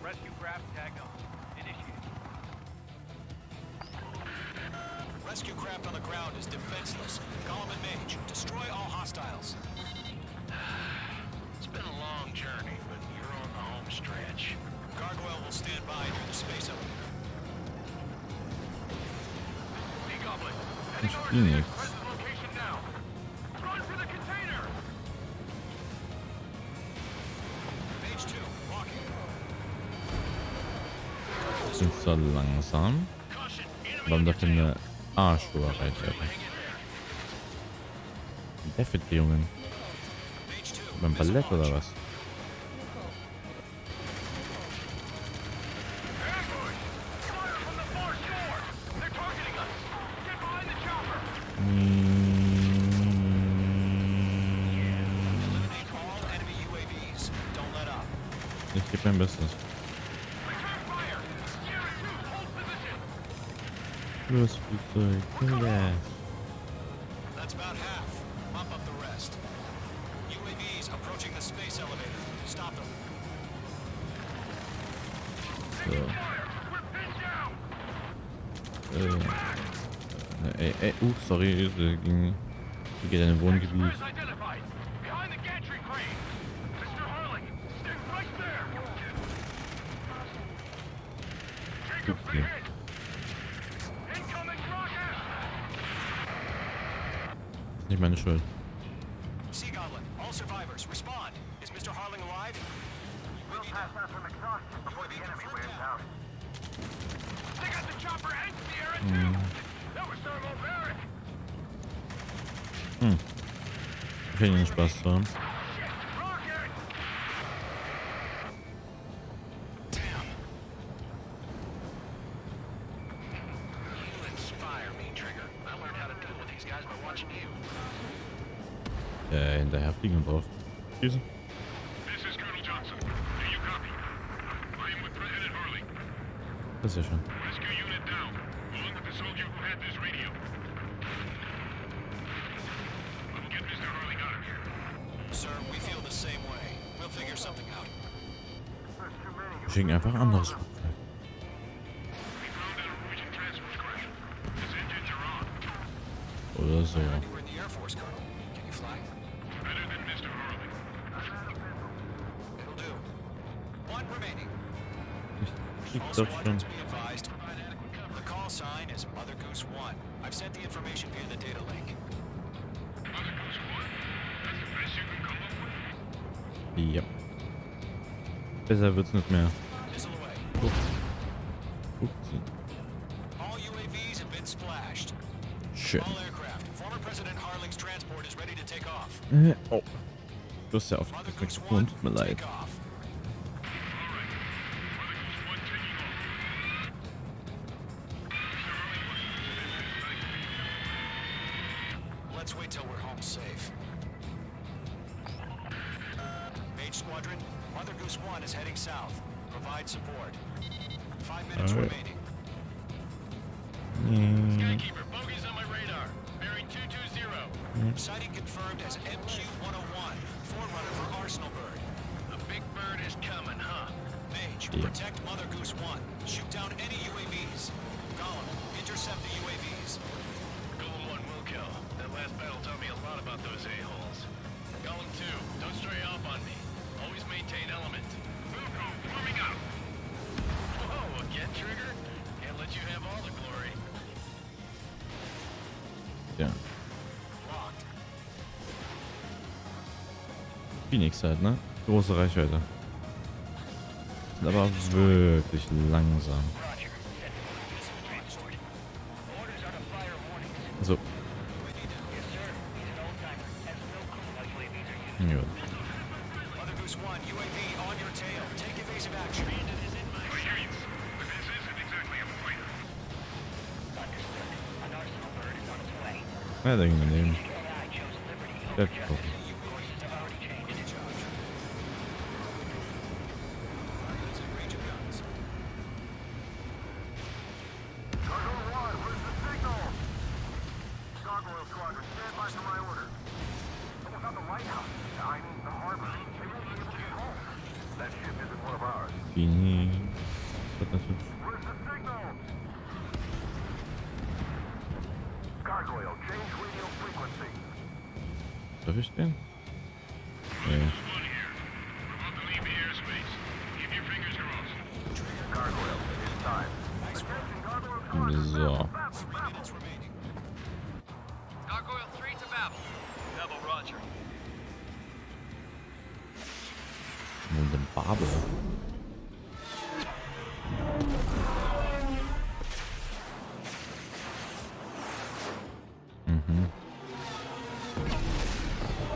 Rescue craft tagged on. Initiated. Rescue craft on the ground is defenseless. Column and Mage, destroy all hostiles. It's been a long journey, but you're on the home stretch. Gargoyle will stand by through the space elevator. Sea Goblin, Ich heading over spiel to the nichts. present location now. Run for the container! Mage 2, walking. Sind so langsam. Warum dafür eine Arschtour erreicht werden? Defizierungen. Beim Ballett oder was? Ich gebe mein Bestes. Los, Flugzeug. Yes. That's about half. Mop up the rest. UAVs approaching the space elevator. Stop them. So. Sorry, ging geht in ein Wohngebiet. Okay. Ist nicht meine Schuld. Sea Goblin, all survivors, respond. Is Mr. Harling alive? We'll pass out from exhaustion before the enemy wears out. They got the chopper and Sierra too! That was thermobaric! Ich hätte den Spaß dran. Hinterher fliegen und drauf schießen. Das ist ja schön. Sir, we feel the same way. We'll figure something out. Wir schicken einfach ein anderes Flugzeug. Oder so. We're in the Air Force, Colonel. Can you fly? It'll do. One remaining. Ich All doch schon. squadrons be advised. The call sign is Mother Goose 1. I've sent the information via the data link. Ja. Besser wird's nicht mehr. Missile away. Upsi. All UAVs have been splashed. Schön. All aircraft. Former President Harling's transport is ready to take off. Oh. Du hast ja auf das Mikrofon, tut mir leid. Take off. Let's wait till we're home safe. Mage Squadron, Mother Goose 1 is heading south. Provide support. 5 minutes remaining. Skykeeper, bogeys on my radar. Bearing 220. Sighting confirmed as MQ-101, forerunner for Arsenal Bird. A big bird is coming, huh? Mage, protect Mother Goose 1. Shoot down any UAVs. Gollum, intercept the UAVs. Golem 1 will kill. That last battle taught me a lot about those a-holes. Golem 2, don't stray off on me. Always maintain element. Wilco, warming up. Whoa, again, Trigger? Can't let you have all the glory. Ja. Locked. Phoenix halt, ne? Große Reichweite. Sind aber wirklich langsam. Also. Ja. Mother Goose 1, UAV on your tail. Take evasive action. Ja, da ging daneben. Darf ich den? Nee. So. Gargoyle 3 to Babel. Babel, Roger. Und den Babel.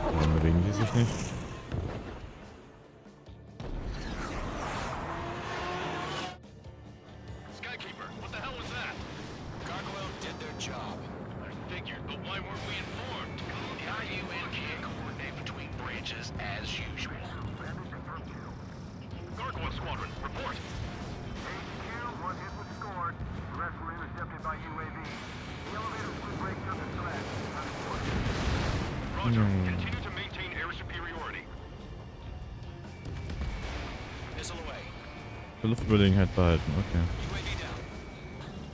Warum bewegen die sich nicht? Skykeeper, what the hell was that? Gargoyle did their job. I figured, but why weren't we informed? The IUN can't coordinate between branches as usual. Gargoyle Squadron, report. HQ, 1 hit was scored. The rest were intercepted by UAV. The elevator split break took a threat. Roger, continue to maintain air superiority. Missile away. Die Luftüberlegenheit behalten, okay. UAV down.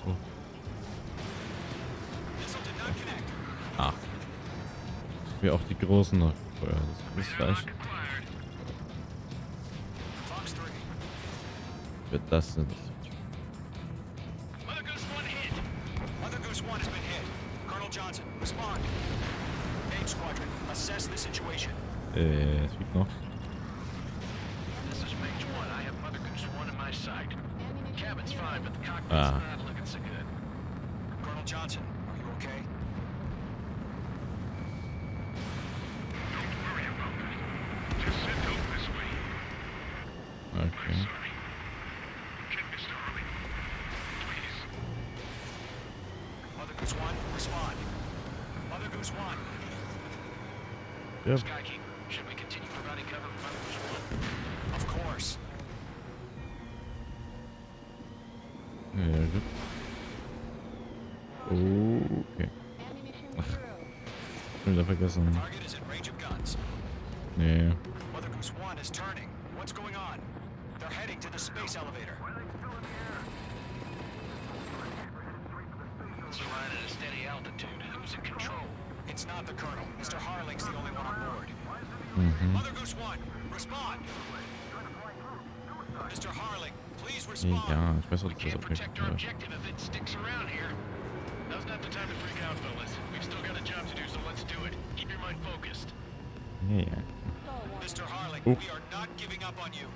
Oh. Missile did not connect. Ah. Wie auch die großen noch. Oh ja, das ist falsch. Fox 3. Wird das nicht. Mother Goose 1 hit. Mother Goose 1 has been hit. Colonel Johnson, respond. Mage Squadron, assess the situation. Es fliegt noch. This is Mage 1. I have Mother Goose 1 in my sight. Cabin's fine, but the cockpit's Ah. not looking so good. Colonel Johnson, are you okay? Don't worry about that. Just send help this way. Okay. Sorry. Get Mr. Harley. Please. Mother Goose 1, respond. Mother Goose 1. Yep. Skykeeper, should we continue providing cover for Mother Goose 1? Of course. Ja, gut. Okay. Ach. Schon wieder vergessen. Target is in range of guns. Nee. Mother Goose 1 is turning. What's going on? They're heading to the space elevator. It's flying at a steady altitude. Who's in control? It's not the Colonel. Mr. Harling's the only one on board. Mother Goose 1, respond. Mr. Harling, please respond. Ja, ich weiß, was We das can't Objekt protect our war. objective if it sticks around here. Now's not the time to freak out, fellas. We've still got a job to do, so let's do it. Keep your mind focused. Ja, ja. Mr. Harling, Oh. we are not giving up on you.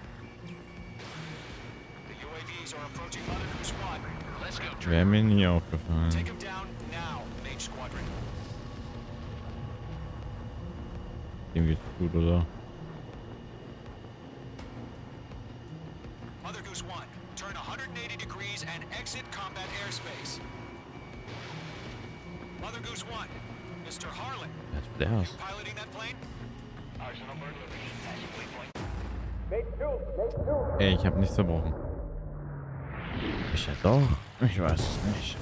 The UAVs are approaching Mother Goose 1. Let's go, Wäre Trigger. mir nie aufgefallen. Take him down now, Mage Squadron. Dem geht's gut, oder? Mother Goose 1, turn 180 degrees and exit combat airspace. Mother Goose 1, Mr. Harlan, Ja, das wird der aus. piloting that plane? Ey, ich habe nichts verbrochen. Ich ja doch. Ich weiß es nicht.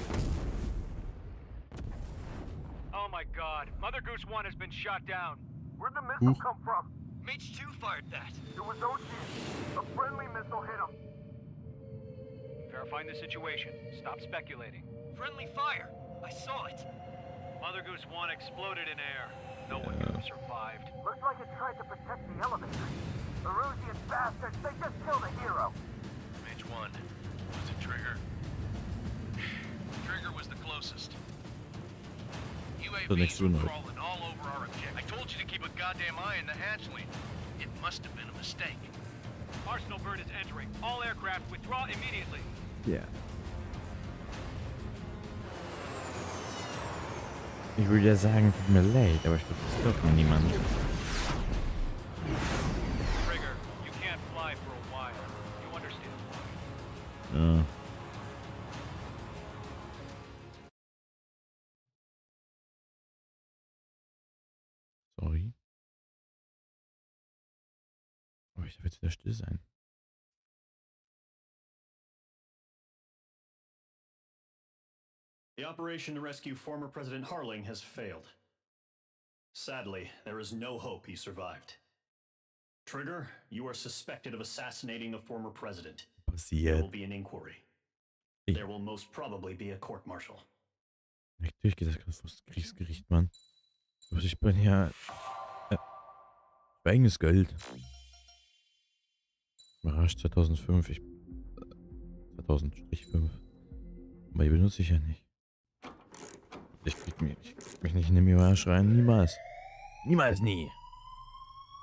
Oh my god. Mother Goose 1 has been shot down. Where'd the missile Huch. come from? Mage 2 fired that. It was Ocean. A friendly missile hit him. Verifying the situation. Stop speculating. Friendly fire. I saw it. Mother Goose 1 exploded in air. No one could have survived. Looks like it tried to protect the elevator. The Rusian bastards, they just killed a hero. Mage 1. Was it Trigger? Trigger was the closest. So next UAVs were one. crawling all over our objective. I told you to keep a goddamn eye in the hatchway. It must have been a mistake. Arsenal bird is entering. All aircraft withdraw immediately. Ja. Ich würde ja sagen, tut mir leid, aber ich glaube, das glaubt mir niemand. Trigger, you can't fly for a while. You understand? Ja. Sorry. Aber ich darf jetzt wieder still sein. The operation to rescue former President Harling has failed. Sadly, there is no hope he survived. Trigger, you are suspected of assassinating the former president. There will Passiert. be an inquiry. Ich- There will most probably be a court-martial. Natürlich geht das gerade vor das Kriegsgericht, Mann. Aber ich bin ja. Für eigenes Geld. Überrascht 2005. 2000-5. Aber die benutze ich ja nicht. Ich krieg mich nicht in den Mirage rein. Niemals. Niemals nie.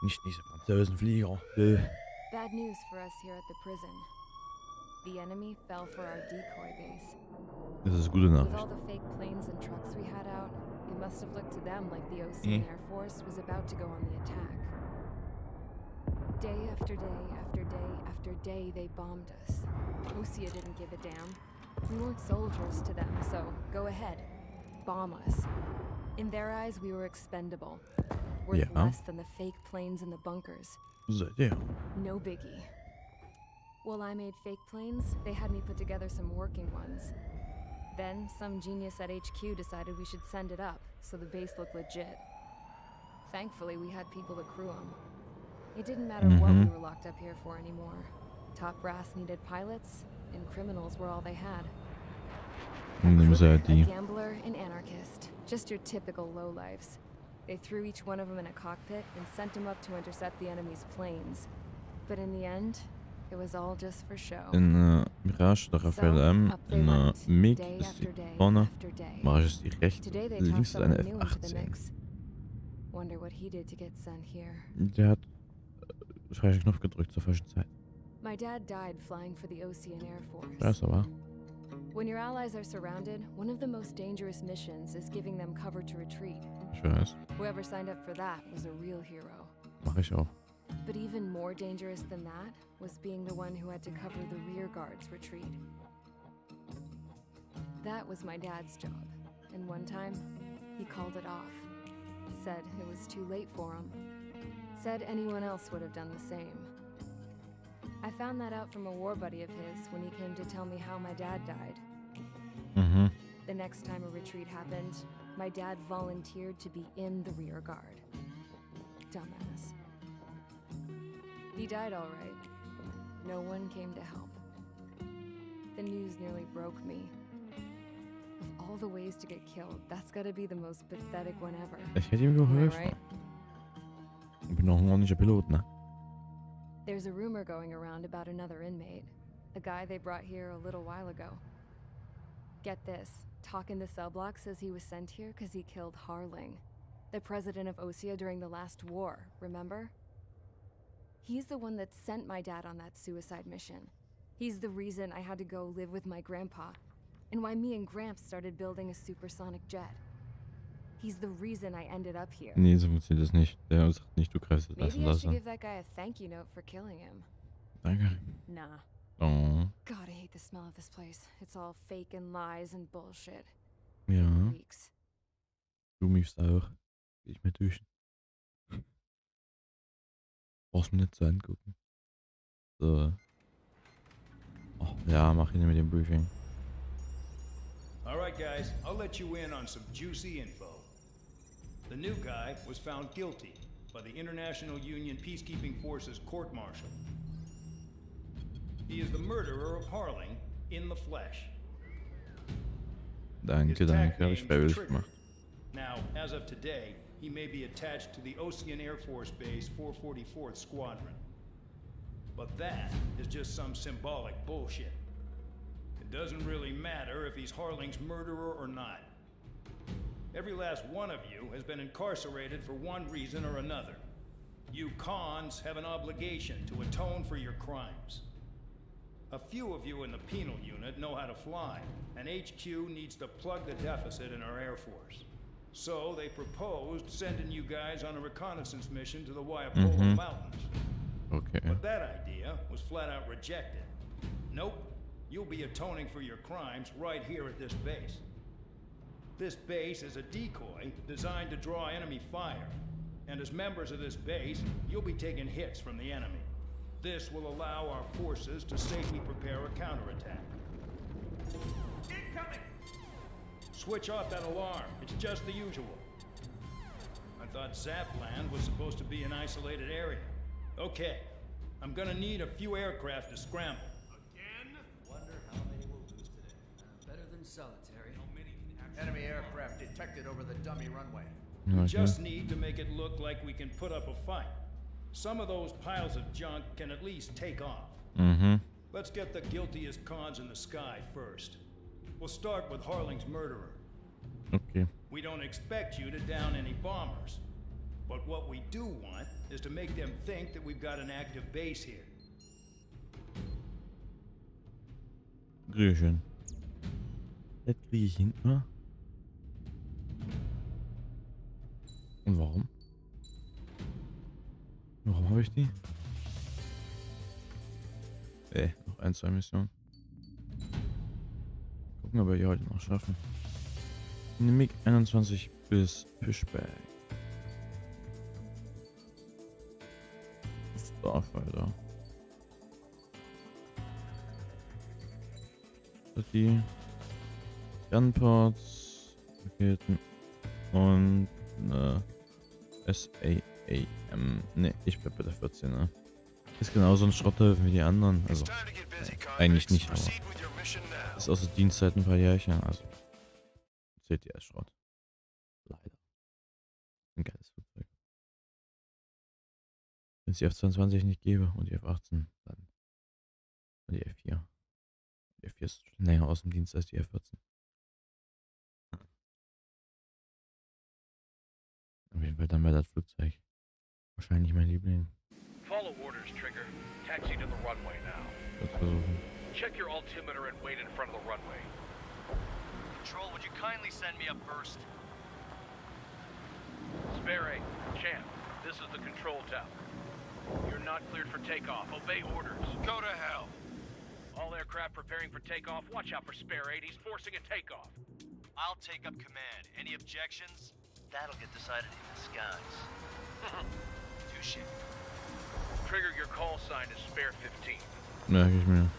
Nicht diese Franzosenflieger. Bad news for us here at the prison. The enemy fell for our decoy base. Das ist gute With all Nachricht. the fake planes and trucks we had out, it must have looked to them like the Ocean Air Force was about to go on the attack. Day after day after day after day, they bombed us. Osea didn't give a damn. We weren't soldiers to them, so go ahead. Bomb us. In their eyes, we were expendable. Worth Yeah. less than the fake planes in the bunkers. Seid ihr? No biggie. While I made fake planes, they had me put together some working ones. Then, some genius at HQ decided we should send it up, so the base looked legit. Thankfully, we had people to crew them. It didn't matter what we were locked up here for anymore. Top brass needed pilots, and criminals were all they had. Nehmen sie halt A die. gambler, an anarchist. Just your typical lowlifes. They threw each one of them in a cockpit and sent them up to intercept the enemy's planes. But in the end, it was all just for show. In Mirage der Raphael M. up they In went, MiG day ist die after day vorne. after day. Mirage ist die rechts. Today they Links tossed ist eine someone new into the F-18. mix. Wonder what he did to get sent here. Der hat falschen Knopf gedrückt zur falschen Zeit. My dad died flying for the Ocean Air Force. Das aber. When your allies are surrounded, one of the most dangerous missions is giving them cover to retreat. Ich weiß. Whoever signed up for that was a real hero. Mach ich auch. But even more dangerous than that was being the one who had to cover the rear guard's retreat. That was my dad's job, and one time, he called it off. Said it was too late for him. Said anyone else would have done the same. I found that out from a war buddy of his when he came to tell me how my dad died. Mhm. The next time a retreat happened, my dad volunteered to be in the rear guard. Dumbass. He died all right. No one came to help. The news nearly broke me. Of all the ways to get killed, that's gotta be the most pathetic one ever. Ich hätte ihm Am I geholfen. right? Ich bin noch ein ordentlicher Pilot, ne? There's a rumor going around about another inmate, a guy they brought here a little while ago. Get this, talk in the cell block says he was sent here because he killed Harling, the president of Osea during the last war, remember? He's the one that sent my dad on that suicide mission. He's the reason I had to go live with my grandpa, and why me and Gramps started building a supersonic jet. He's the reason I ended up here. Nee, so funktioniert das nicht. Der sagt nicht, du greifst das Maybe und I das should an. give that guy a thank you note for killing him. Danke. Nah. Oh. God, I hate the smell of this place. It's all fake and lies and bullshit. Ja. Reeks. Du mich ich auch. Geh ich mir duschen. Brauchst mir nicht zu angucken. So. Ach, ja, mach ihn mit dem Briefing. All right, guys, I'll let you in on some juicy info. The new guy was found guilty by the International Union Peacekeeping Forces court-martial. He is the murderer of Harling in the flesh. Danke, danke, habe ich freiwillig gemacht. Now, as of today, he may be attached to the Ocean Air Force Base 444th Squadron. But that is just some symbolic bullshit. It doesn't really matter if he's Harling's murderer or not. Every last one of you has been incarcerated for one reason or another. You cons have an obligation to atone for your crimes. A few of you in the penal unit know how to fly, and HQ needs to plug the deficit in our Air Force. So they proposed sending you guys on a reconnaissance mission to the Waiapolo Mountains. Okay. But that idea was flat out rejected. Nope, you'll be atoning for your crimes right here at this base. This base is a decoy designed to draw enemy fire. And as members of this base, you'll be taking hits from the enemy. This will allow our forces to safely prepare a counterattack. Incoming! Switch off that alarm. It's just the usual. I thought Zapland was supposed to be an isolated area. Okay, I'm gonna need a few aircraft to scramble. Again? Wonder how many we'll lose today. Better than solitary. How many can actually... Enemy aircraft detected over the dummy runway. We just need to make it look like we can put up a fight. Some of those piles of junk can at least take off. Let's get the guiltiest cons in the sky first. We'll start with Harling's murderer. Okay. We don't expect you to down any bombers. But what we do want is to make them think that we've got an active base here. Grüßchen. Das kriege ich hin, oder? Und warum? Warum habe ich die? Noch ein, zwei Missionen. Gucken, ob wir die heute noch schaffen. Eine MiG-21 bis Fischberg. Starfighter. Das die Gunports, Raketen und eine SAAM. Ne, ich bleib bei der 14er. Ist genauso ein Schrotthaufen wie die anderen. Also, eigentlich nicht, aber ist aus der Dienstzeit ein paar Jährchen. Also, zählt die als Schrott. Leider. Ein geiles Flugzeug. Wenn es die F-22 nicht gäbe und die F-18, dann die F-4. Die F-4 ist schon länger aus dem Dienst als die F-14. Auf jeden Fall dann wäre das Flugzeug wahrscheinlich mein Liebling. Follow orders, Trigger. Taxi to the runway now. Das versuchen. Check your altimeter and wait in front of the runway. Control, would you kindly send me up first? Spare 8, Champ, this is the control tower. You're not cleared for takeoff. Obey orders. Go to hell. All aircraft preparing for takeoff. Watch out for Spare 8. He's forcing a takeoff. I'll take up command. Any objections? That'll get decided in the skies. Touche. Trigger, your call sign is Spare 15. Merke ich mir.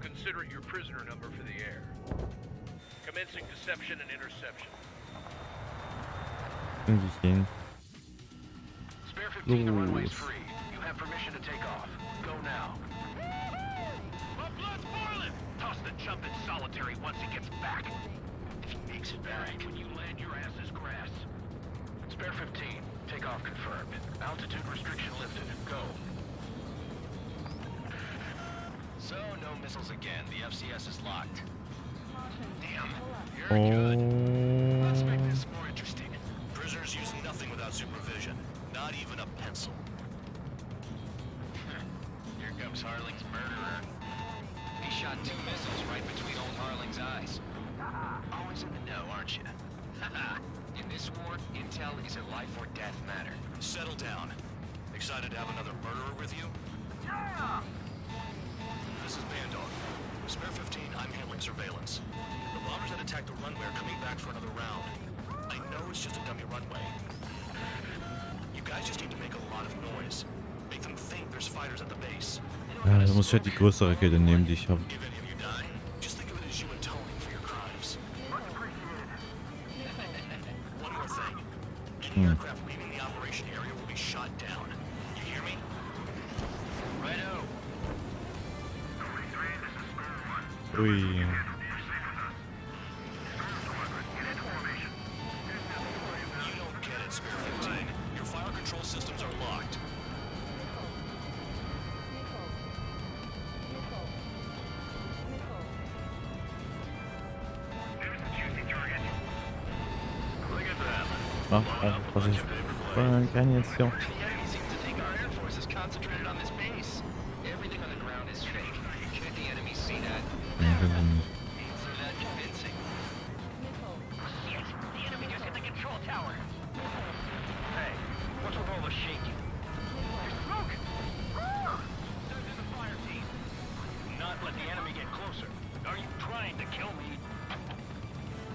Consider it your prisoner number for the air. Commencing deception and interception. Krieg ich hin. Spare 15, the runway's free. You have permission to take off. Go now. My blood's boiling! Toss the jump in solitary once he gets back. If he makes it back. When you land, your ass is grass. Spare 15, takeoff confirmed. Altitude restriction lifted. Go. So, no missiles again. The FCS is locked. Damn. You're good. Let's make Oh. this more interesting. Prisoners use nothing without supervision. Not even a pencil. Here comes Harling's murderer. He shot 2 missiles right between old Harling's eyes. Always in the know, aren't you? In this war, intel is a life or death matter. Settle down. Excited to have another murderer with you? Yeah! This is Bandog. Spare 15, I'm handling surveillance. The bombers that attacked the runway are coming back for another round. I know it's just a dummy runway. You guys just need to make a lot of noise. Make them think there's fighters at the base. Ja, da muss ich halt die größere Rakete nehmen, die ich habe. If any of you die, just think of it as you atoning for your crimes. One more thing. Any aircraft leaving the operation area will be shot down. You hear me? Righto. Ui. Systems are locked. Ach, was ich kann jetzt hier.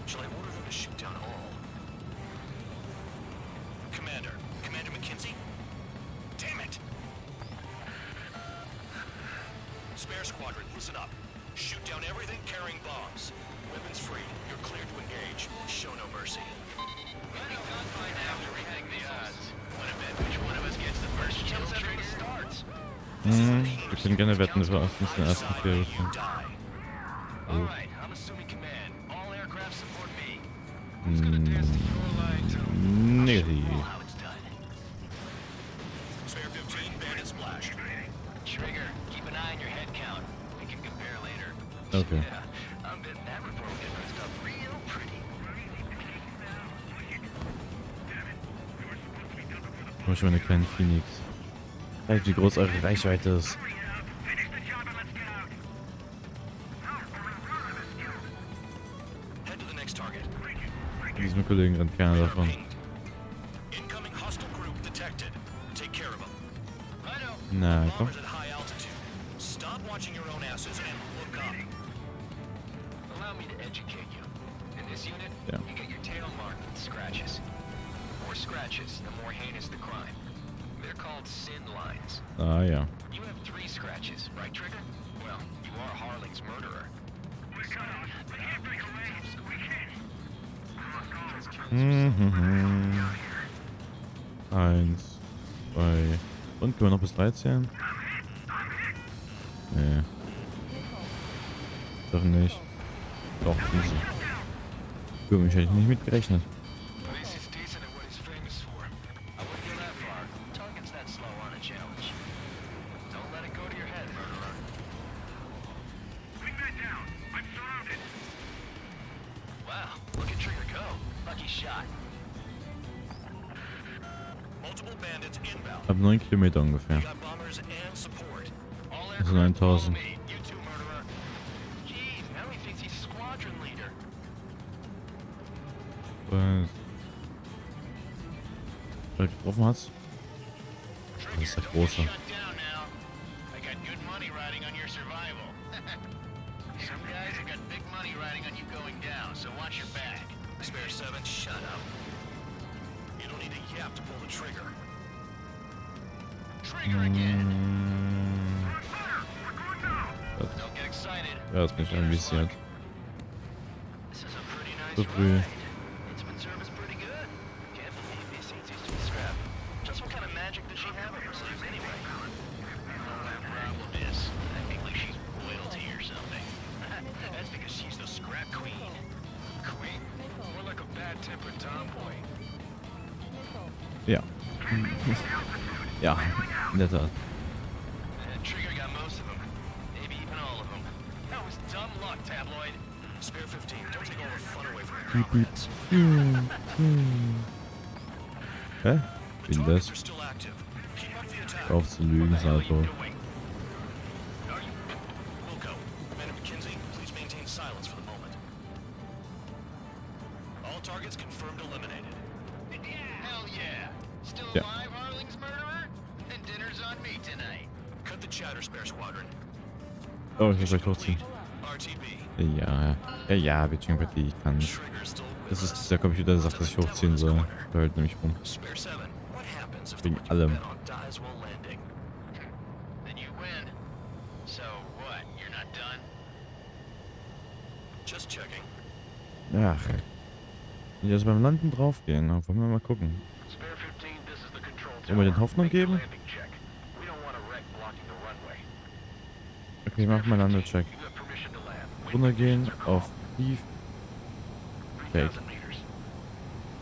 Shall I order them to shoot down all? Commander McKenzie? Damn it! Spare squadron, listen up. Shoot down everything carrying bombs. Weapons free. You're cleared to engage. Show no mercy. Wir können gerne wetten, dass wir erstens den ersten Kill bekommen. Oh. Negativ. Spare 15, bandit splash. Trigger, keep an eye on your head count. We can compare later. Okay. Yeah, I'm betting that report will get pressed up real pretty. Ich habe schon eine kleine Phoenix. Halt, wie groß eure Reichweite ist. Diese Kollegen rennt keiner davon. Na, komm. Ja. Ah, ja. You have 3 scratches, right, Trigger? Well, you are Harling's murderer. Eins, 2. Und können wir noch bis 13? Nee. Doch nicht. Doch, easy. Gut, ich hätte nicht mitgerechnet. Ab 9 Kilometer ungefähr. Also 9000. Was getroffen hat's? Das ist der große. Spare 7, shut up. You don't need a yap to pull the trigger. Trigger again. Don't get excited. Er hat mich anvisiert. This is a pretty nice So früh. It's been serviced pretty good. Can't believe these seats used to be scrapped. Just what kind of magic does she have up her sleeves anyway? The problem is, I think like she's royalty or something. That's because she's the scrap queen. Queen? More like a bad-tempered tomboy. Ja. Ja, in der Tat. Trigger got most of them. Maybe even all of them. That was dumb luck, tabloid. Spare 15. Don't take all the fun away from your comrades. Hä? Wie denn das? Auf zu lügen, Salto. All targets confirmed eliminated. Hell yeah. Still Ja. alive, Harling's murderer? And dinner's on me tonight. Cut the chatter, Spare Squadron. Oh, ich muss gleich hochziehen. RTB. Ja, ja, ja, Bildschirmpartie, ich kann's. Das ist dieser Computer, der sagt, dass ich hochziehen soll. Der hält nämlich rum. Spare 7, what happens if the Wegen one you allem. bet on dies while landing? Then you win. So what, you're not done? Just checking. Ach, ey. Wenn die jetzt beim Landen draufgehen, dann wollen wir mal gucken. Spare 15, this is the control Wollen wir den tower. Hoffnung Make your geben? landing check. We don't want a wreck blocking the runway. Okay, ich mach mal Landecheck. You have permission to land. Wind Runtergehen conditions are auf Tief. 3,000 Check. meters.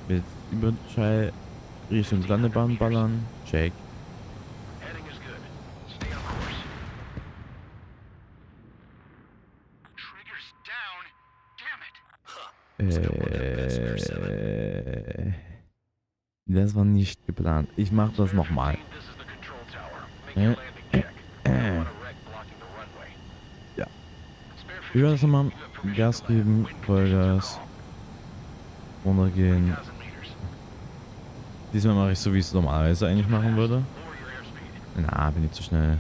Mit Überschall Richtung Landebahn ballern. Check. Heading is good. Stay on course. Triggers down. Damn it. Das war nicht geplant. Ich mach das nochmal. This is the control tower. Make your landing check. We don't want a wreck blocking the runway. Ja. Spare Ich werde 15, das mal you have permission Gas to land. geben, Wind Vollgas, runtergehen. 3,000 meters. Diesmal mache ich so, wie ich es normalerweise eigentlich machen würde. Lower your airspeed. Na, bin ich zu schnell.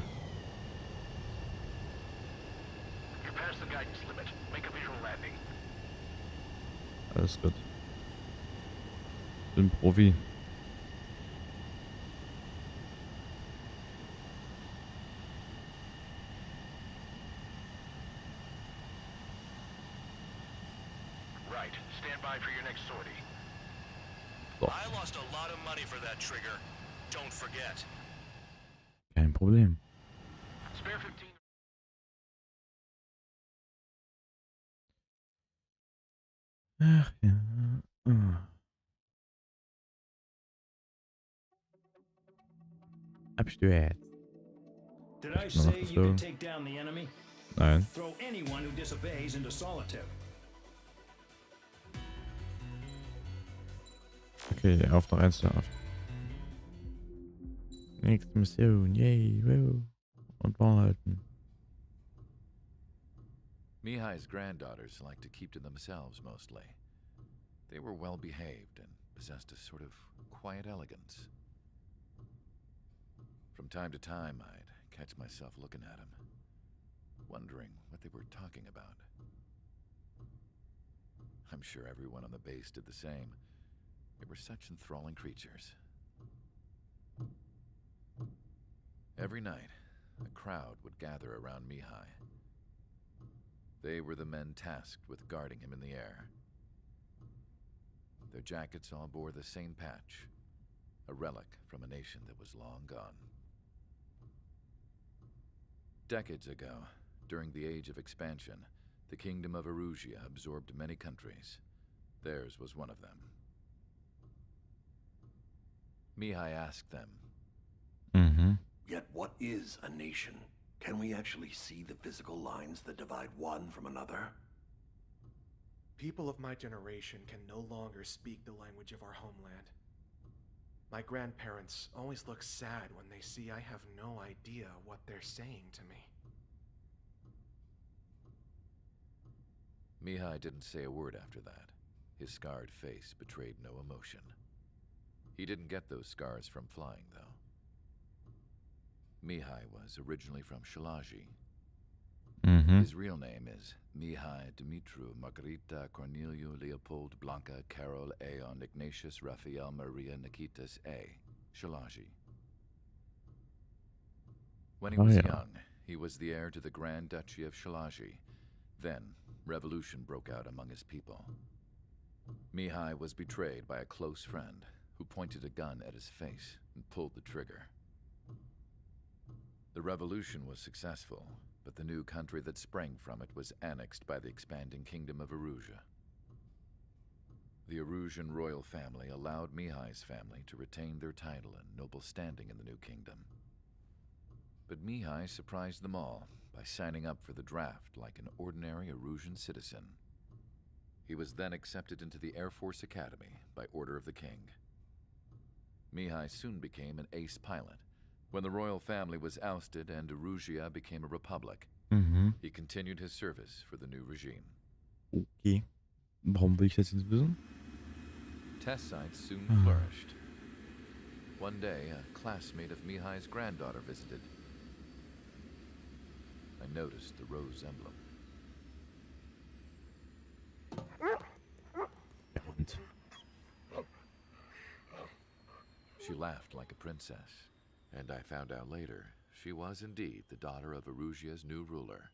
You're past the guidance limit. Make a visual landing. Alles gut. Bin Profi. Right. Stand by for your next sortie. I lost a lot of money for that trigger. Don't forget. Kein Problem. Spare 15. Ach ja. Abstürzt. Did I Ich bin noch say you geflogen. could take down the enemy? Nein. Throw anyone who disobeys into solitary. Okay, auf noch eins auf. Nächste Mission. Yay. Woo. Und Ball halten. Mihai's granddaughters liked to keep to themselves mostly. They were well behaved and possessed a sort of quiet elegance. From time to time, I'd catch myself looking at them, wondering what they were talking about. I'm sure everyone on the base did the same. They were such enthralling creatures. Every night, a crowd would gather around Mihai. They were the men tasked with guarding him in the air. Their jackets all bore the same patch, a relic from a nation that was long gone. Decades ago, during the Age of Expansion, the Kingdom of Erusia absorbed many countries. Theirs was one of them. Mihai asked them, Yet what is a nation? Can we actually see the physical lines that divide one from another? People of my generation can no longer speak the language of our homeland. My grandparents always look sad when they see I have no idea what they're saying to me. Mihai didn't say a word after that. His scarred face betrayed no emotion. He didn't get those scars from flying, though. Mihai was originally from Shalaji. His real name is Mihai Dumitru Margarita Corneliu Leopold Blanca Carol Aeon Ignatius Raphael Maria Nikitas A. Shalaji. When he was young, he was the heir to the Grand Duchy of Shalaji. Then, revolution broke out among his people. Mihai was betrayed by a close friend who pointed a gun at his face and pulled the trigger. The revolution was successful, but the new country that sprang from it was annexed by the expanding Kingdom of Erusia. The Erusian royal family allowed Mihai's family to retain their title and noble standing in the new kingdom. But Mihai surprised them all by signing up for the draft like an ordinary Erusian citizen. He was then accepted into the Air Force Academy by order of the king. Mihai soon became an ace pilot. When the royal family was ousted and Erusia became a republic, he continued his service for the new regime. Okay. Warum will ich das jetzt wissen? Test sites soon flourished. One day, a classmate of Mihai's granddaughter visited. I noticed the rose emblem. Ja, und She laughed like a princess, and I found out later she was indeed the daughter of Erusia's new ruler.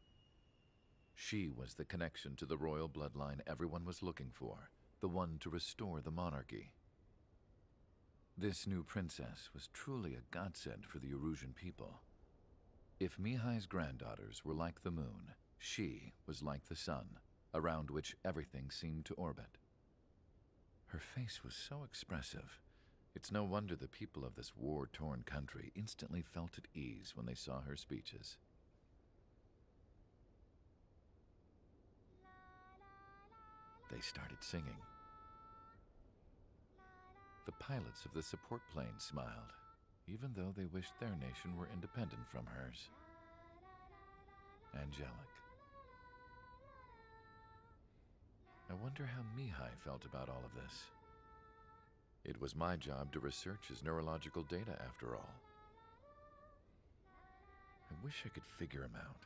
She was the connection to the royal bloodline everyone was looking for, the one to restore the monarchy. This new princess was truly a godsend for the Erusian people. If Mihai's granddaughters were like the moon, she was like the sun, around which everything seemed to orbit. Her face was so expressive. It's no wonder the people of this war-torn country instantly felt at ease when they saw her speeches. They started singing. The pilots of the support planes smiled, even though they wished their nation were independent from hers. Angelic. I wonder how Mihai felt about all of this. It was my job to research his neurological data after all. I wish I could figure him out.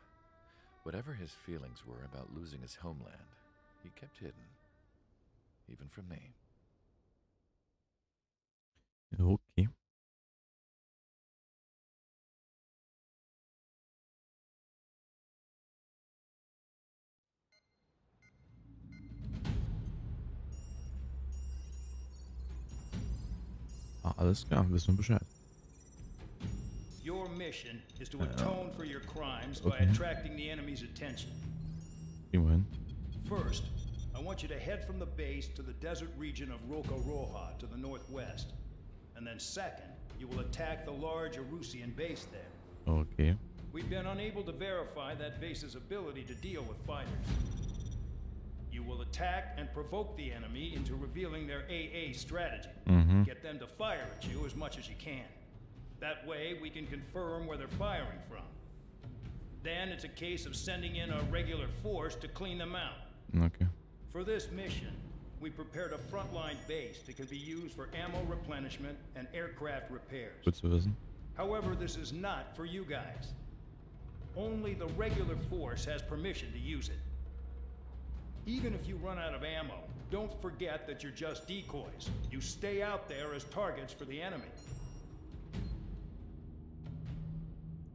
Whatever his feelings were about losing his homeland, he kept hidden, even from me. Okay. Alles klar, wissen wir Bescheid. Your mission is to atone for your crimes by Okay. attracting the enemy's attention. Immerhin. First, I want you to head from the base to the desert region of Roca-Roja to the northwest. And then second, you will attack the large Erusian base there. Okay. We've been unable to verify that base's ability to deal with fighters. You will attack and provoke the enemy into revealing their AA strategy. Get them to fire at you as much as you can. That way, we can confirm where they're firing from. Then it's a case of sending in a regular force to clean them out. Okay. For this mission, we prepared a frontline base that can be used for ammo replenishment and aircraft repairs. Gut zu wissen. However, this is not for you guys. Only the regular force has permission to use it. Even if you run out of ammo, don't forget that you're just decoys. You stay out there as targets for the enemy.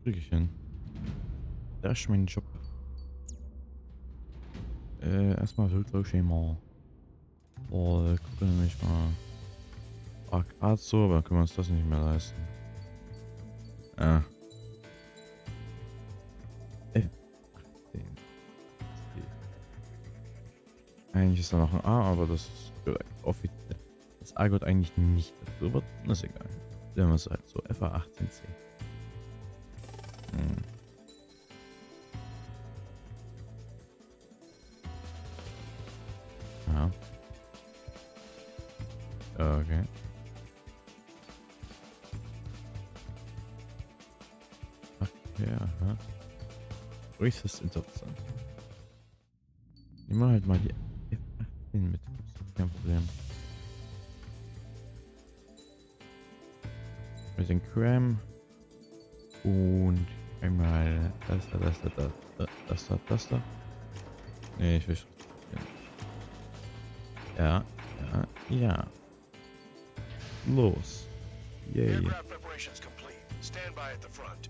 Krieg ich hin. Das ist mein Job. Erstmal Filterschema. Boah, gucken wir nämlich mal. Grad so, aber können wir uns das nicht mehr leisten. F18. Eigentlich ist da noch ein A, aber das ist offiziell. Das A gehört eigentlich nicht dazu, aber das ist egal. Nehmen wir es halt so. FA18C. Ja. Okay. Ach ja, aha. Äußerst interessant. Nehmen wir halt mal die F18 mit. Das ist kein Problem. Mit den Cram. Und einmal das da. Nee, ich will schon. Ja. Los. Yay. Aircraft preparations complete. Stand by at the front.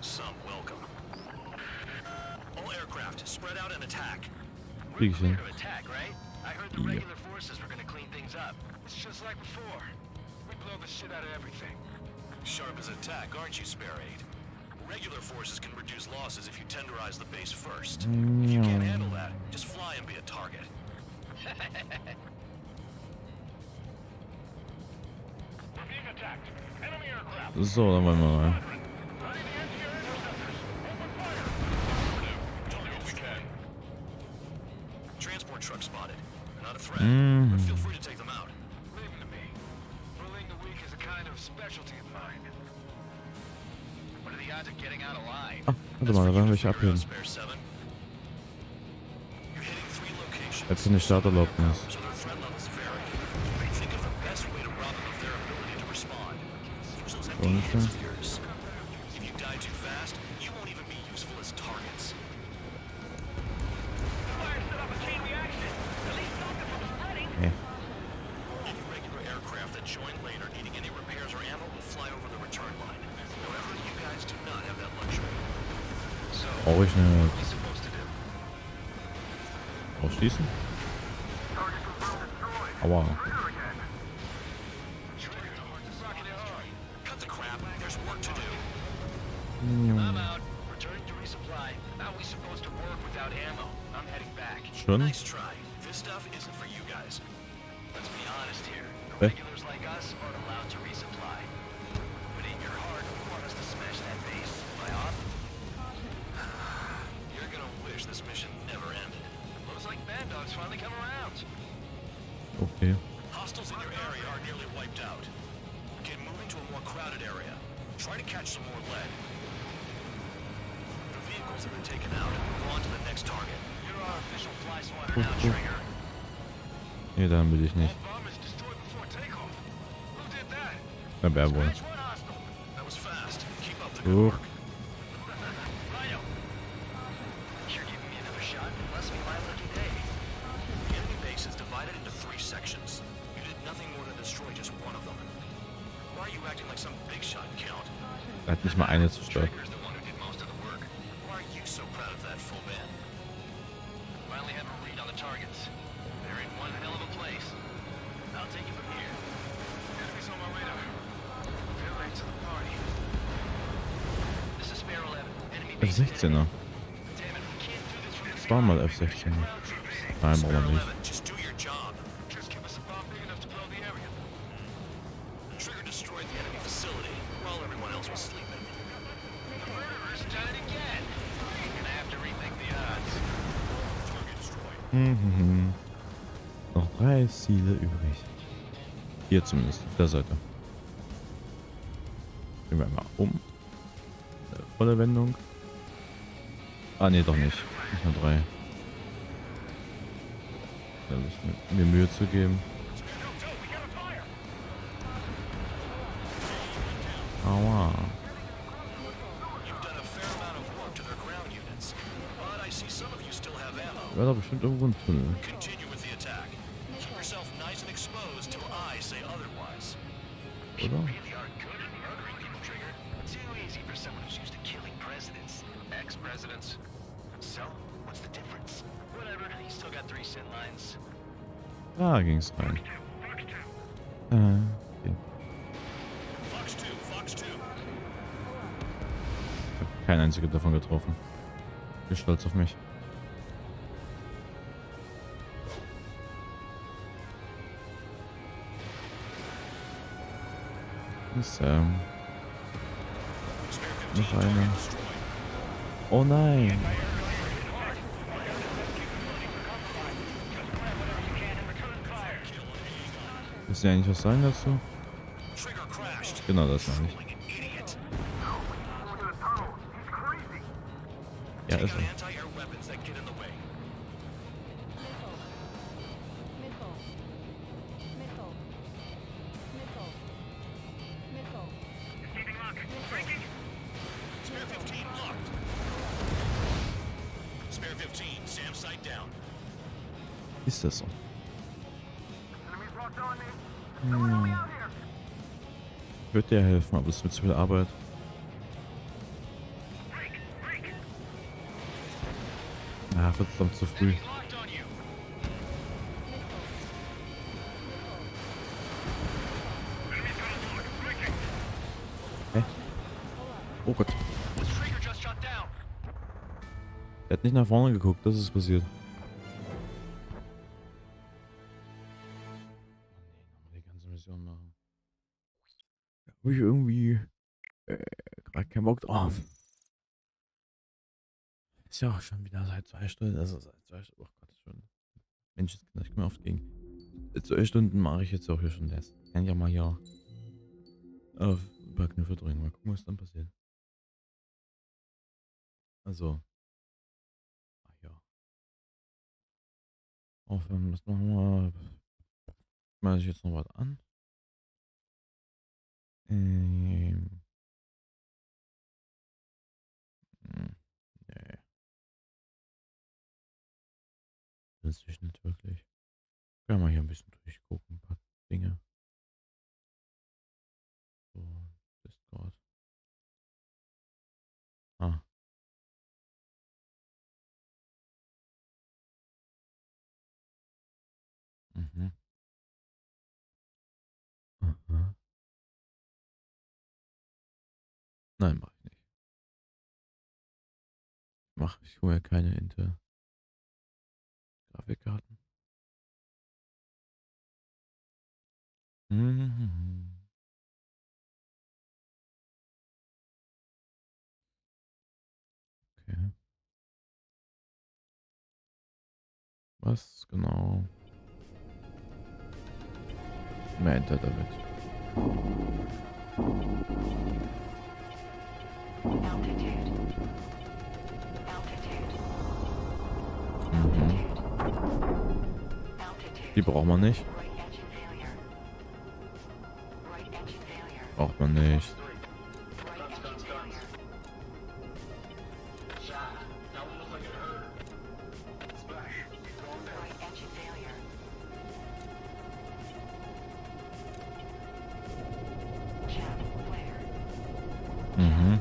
Some welcome. All aircraft, spread out and attack. Krieg ich hin. To attack, right? I heard the regular forces were gonna clean things up. It's just like before. We blow the shit out of everything. Sharp as attack, aren't you, Spare Aid? Regular forces can reduce losses if you tenderize the base first. If you can't handle that, just fly and be a target. We're being attacked. Enemy aircraft. So, dann wollen wir mal. Transport truck spotted. They're not a threat, but feel free to take them out. Leave them to me. Bullying the weak is a kind of specialty of mine. What are the odds of getting out alive? Warte mal, da werden wir welche abheben. Spare 7. Er hat keine Starterlaubnis. so their threat levels vary. Think of the best way to rob them of their ability to respond. Use those empty Okay. hands of yours. If you die too fast, you won't even be useful as targets. Hey. Any regular aircraft that join later needing any repairs or ammo will fly over the return line. However, you guys do not have that luxury. So, Brauche ich what are nicht. we supposed to do? Ausschließen? Aua. Cut the crap. There's work to do. I'm out. Returning to resupply. How are we supposed to work without ammo? I'm heading back. Schon? Nice try. This stuff isn't for you guys. Let's be honest here. Eh? Regulars like us aren't allowed to resupply. But in your heart, you want us to smash that base by op? You're gonna wish this mission never ended. Looks like Bad Dog's finally come around. Okay. Hostiles in your area are nearly wiped out. Get moving to a more crowded area. Try to catch some more lead. The vehicles have been taken out and move on to the next target. You're our official fly swatter now, Trigger. Nee, dann will ich nicht. Bomb is destroyed before takeoff. Who did that? Na, wer wohl? Scratch one hostile. That was fast. Keep up the good Huch. work. Rhino. You're giving me another shot? Must be my lucky day. The enemy base is divided into 3 sections. You did nothing more than destroy just one of them. Why are you acting like some big shot, Count? Er hat nicht mal eine zerstört. Trigger's the one who did most of the work. Why are you so proud of that full band? Finally have a read on the targets. They're in one hell of a place. I'll take it from here. Enemies on my radar. They're late to the party. This is Sparrow 11. Enemy base. F-16er. Damn it, we can't do this from the Das war mal F-16er. Nein, brauchen wir nicht. Just do your job. Just give us a bomb big enough to blow the area. Trigger destroyed the enemy facility while everyone else was sleeping. The murderer's done it again. You're gonna have to rethink the odds. Target destroyed. Noch 3 Ziele übrig. Hier zumindest, auf der Seite. Drehen wir einmal um. Volle Wendung. Ah, nee, doch nicht. Nicht nur 3. Da müssen wir mir Mühe zu geben. Aua. You've done a fair amount of work to their ground units, but I see some of you still have ammo. War da bestimmt irgendwo ein Tunnel. Continue with the attack. Keep yourself nice and exposed till I say otherwise. Oder? Really are good at murdering people, Trigger. Too easy for someone who's used to killing presidents. Ex-presidents. So, what's the difference? Whatever, you still got 3 sin lines. Da ging's rein. Okay. Fox 2, Fox 2. Ich hab keinen einzigen davon getroffen. Bin stolz auf mich. Ist, noch eine. Oh nein! Willst du eigentlich was sagen dazu? Trigger crashed. Genau, das meine ich. Idiot. Ja, Take ist out er. anti-air weapons that get in the way. Spare 15 locked. Spare 15, Sam sight down. Ist das so? Wird dir helfen, aber es wird zu viel Arbeit. Ah, verdammt zu früh. Hä? Oh Gott. Er hat nicht nach vorne geguckt, das ist passiert. Die ganze Mission machen. Da hab ich irgendwie gerade keinen Bock drauf. Ist ja auch schon wieder seit 2 Stunden. Also seit 2 Stunden. Oh Gott, schon. Mensch, das kann ich mir oft gegen. 2 Stunden mache ich jetzt auch hier schon das. Kann ja mal hier auf ein paar Knöpfe drücken. Mal gucken, was dann passiert. Also. Ach ja. aufhören. Was machen wir? Mache ich jetzt noch was an? Ähm, ne, wüsste ich nicht wirklich. Können wir hier ein bisschen durchgucken, ein paar Dinge. So, Discord. Ah. Mhm. Aha. Nein, mache ich nicht. Ich hole mir keine Intel Grafikkarten. Mhm. Okay. Was genau meint er damit? Mhm. Die braucht man nicht. Braucht man nicht. Mhm.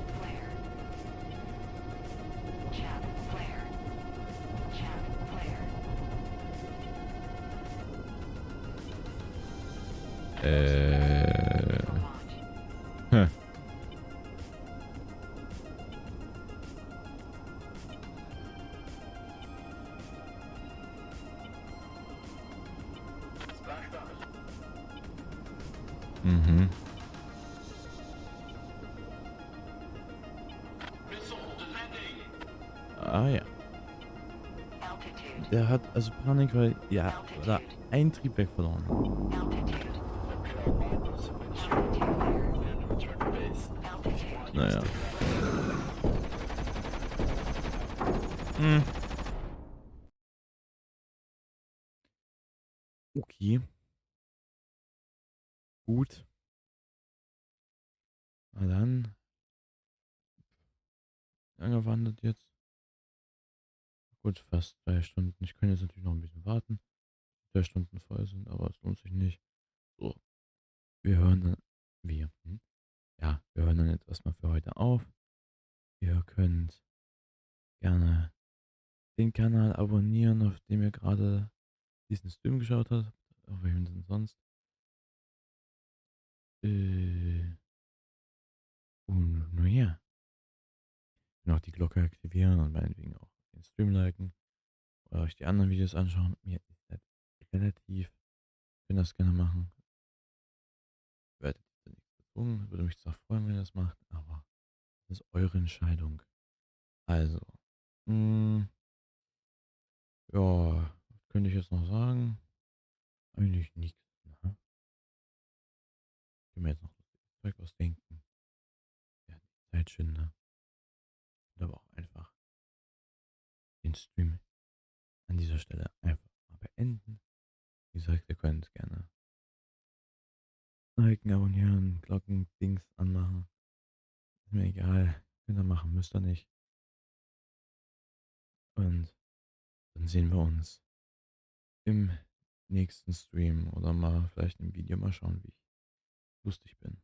Hm. Mhm. Ah ja. Der hat also Panik, weil ja, oder ein Triebwerk verloren hat. Naja. Hm. Okay. Gut. Na dann. Wie lange waren das jetzt? Gut, fast 2 Stunden. Ich könnte jetzt natürlich noch ein bisschen warten. 2 Stunden voll sind, aber es lohnt sich nicht. So, wir hören dann. Ja, wir hören dann jetzt erstmal für heute auf. Ihr könnt gerne den Kanal abonnieren, auf dem ihr gerade diesen Stream geschaut habt. Auf welchem denn sonst? Und naja, noch die Glocke aktivieren und meinetwegen auch den Stream liken. Oder euch die anderen Videos anschauen. Mir ist das relativ. Könnt das gerne machen. Werdet ihr nicht gezwungen. Würde mich zwar freuen, wenn ihr das macht, aber das ist eure Entscheidung. Also, mh, ja, was könnte ich jetzt noch sagen? Eigentlich nichts. Ne? Ich kann mir jetzt noch Zeug ausdenken. Ja, die Zeit schinde. Und aber auch einfach den Stream an dieser Stelle einfach mal beenden. Wie gesagt, ihr könnt gerne liken, abonnieren, Glocken, Dings anmachen. Ist mir egal. Könnt ihr machen, müsst ihr nicht. Und dann sehen wir uns im nächsten Stream oder mal vielleicht im Video mal schauen, wie ich lustig bin.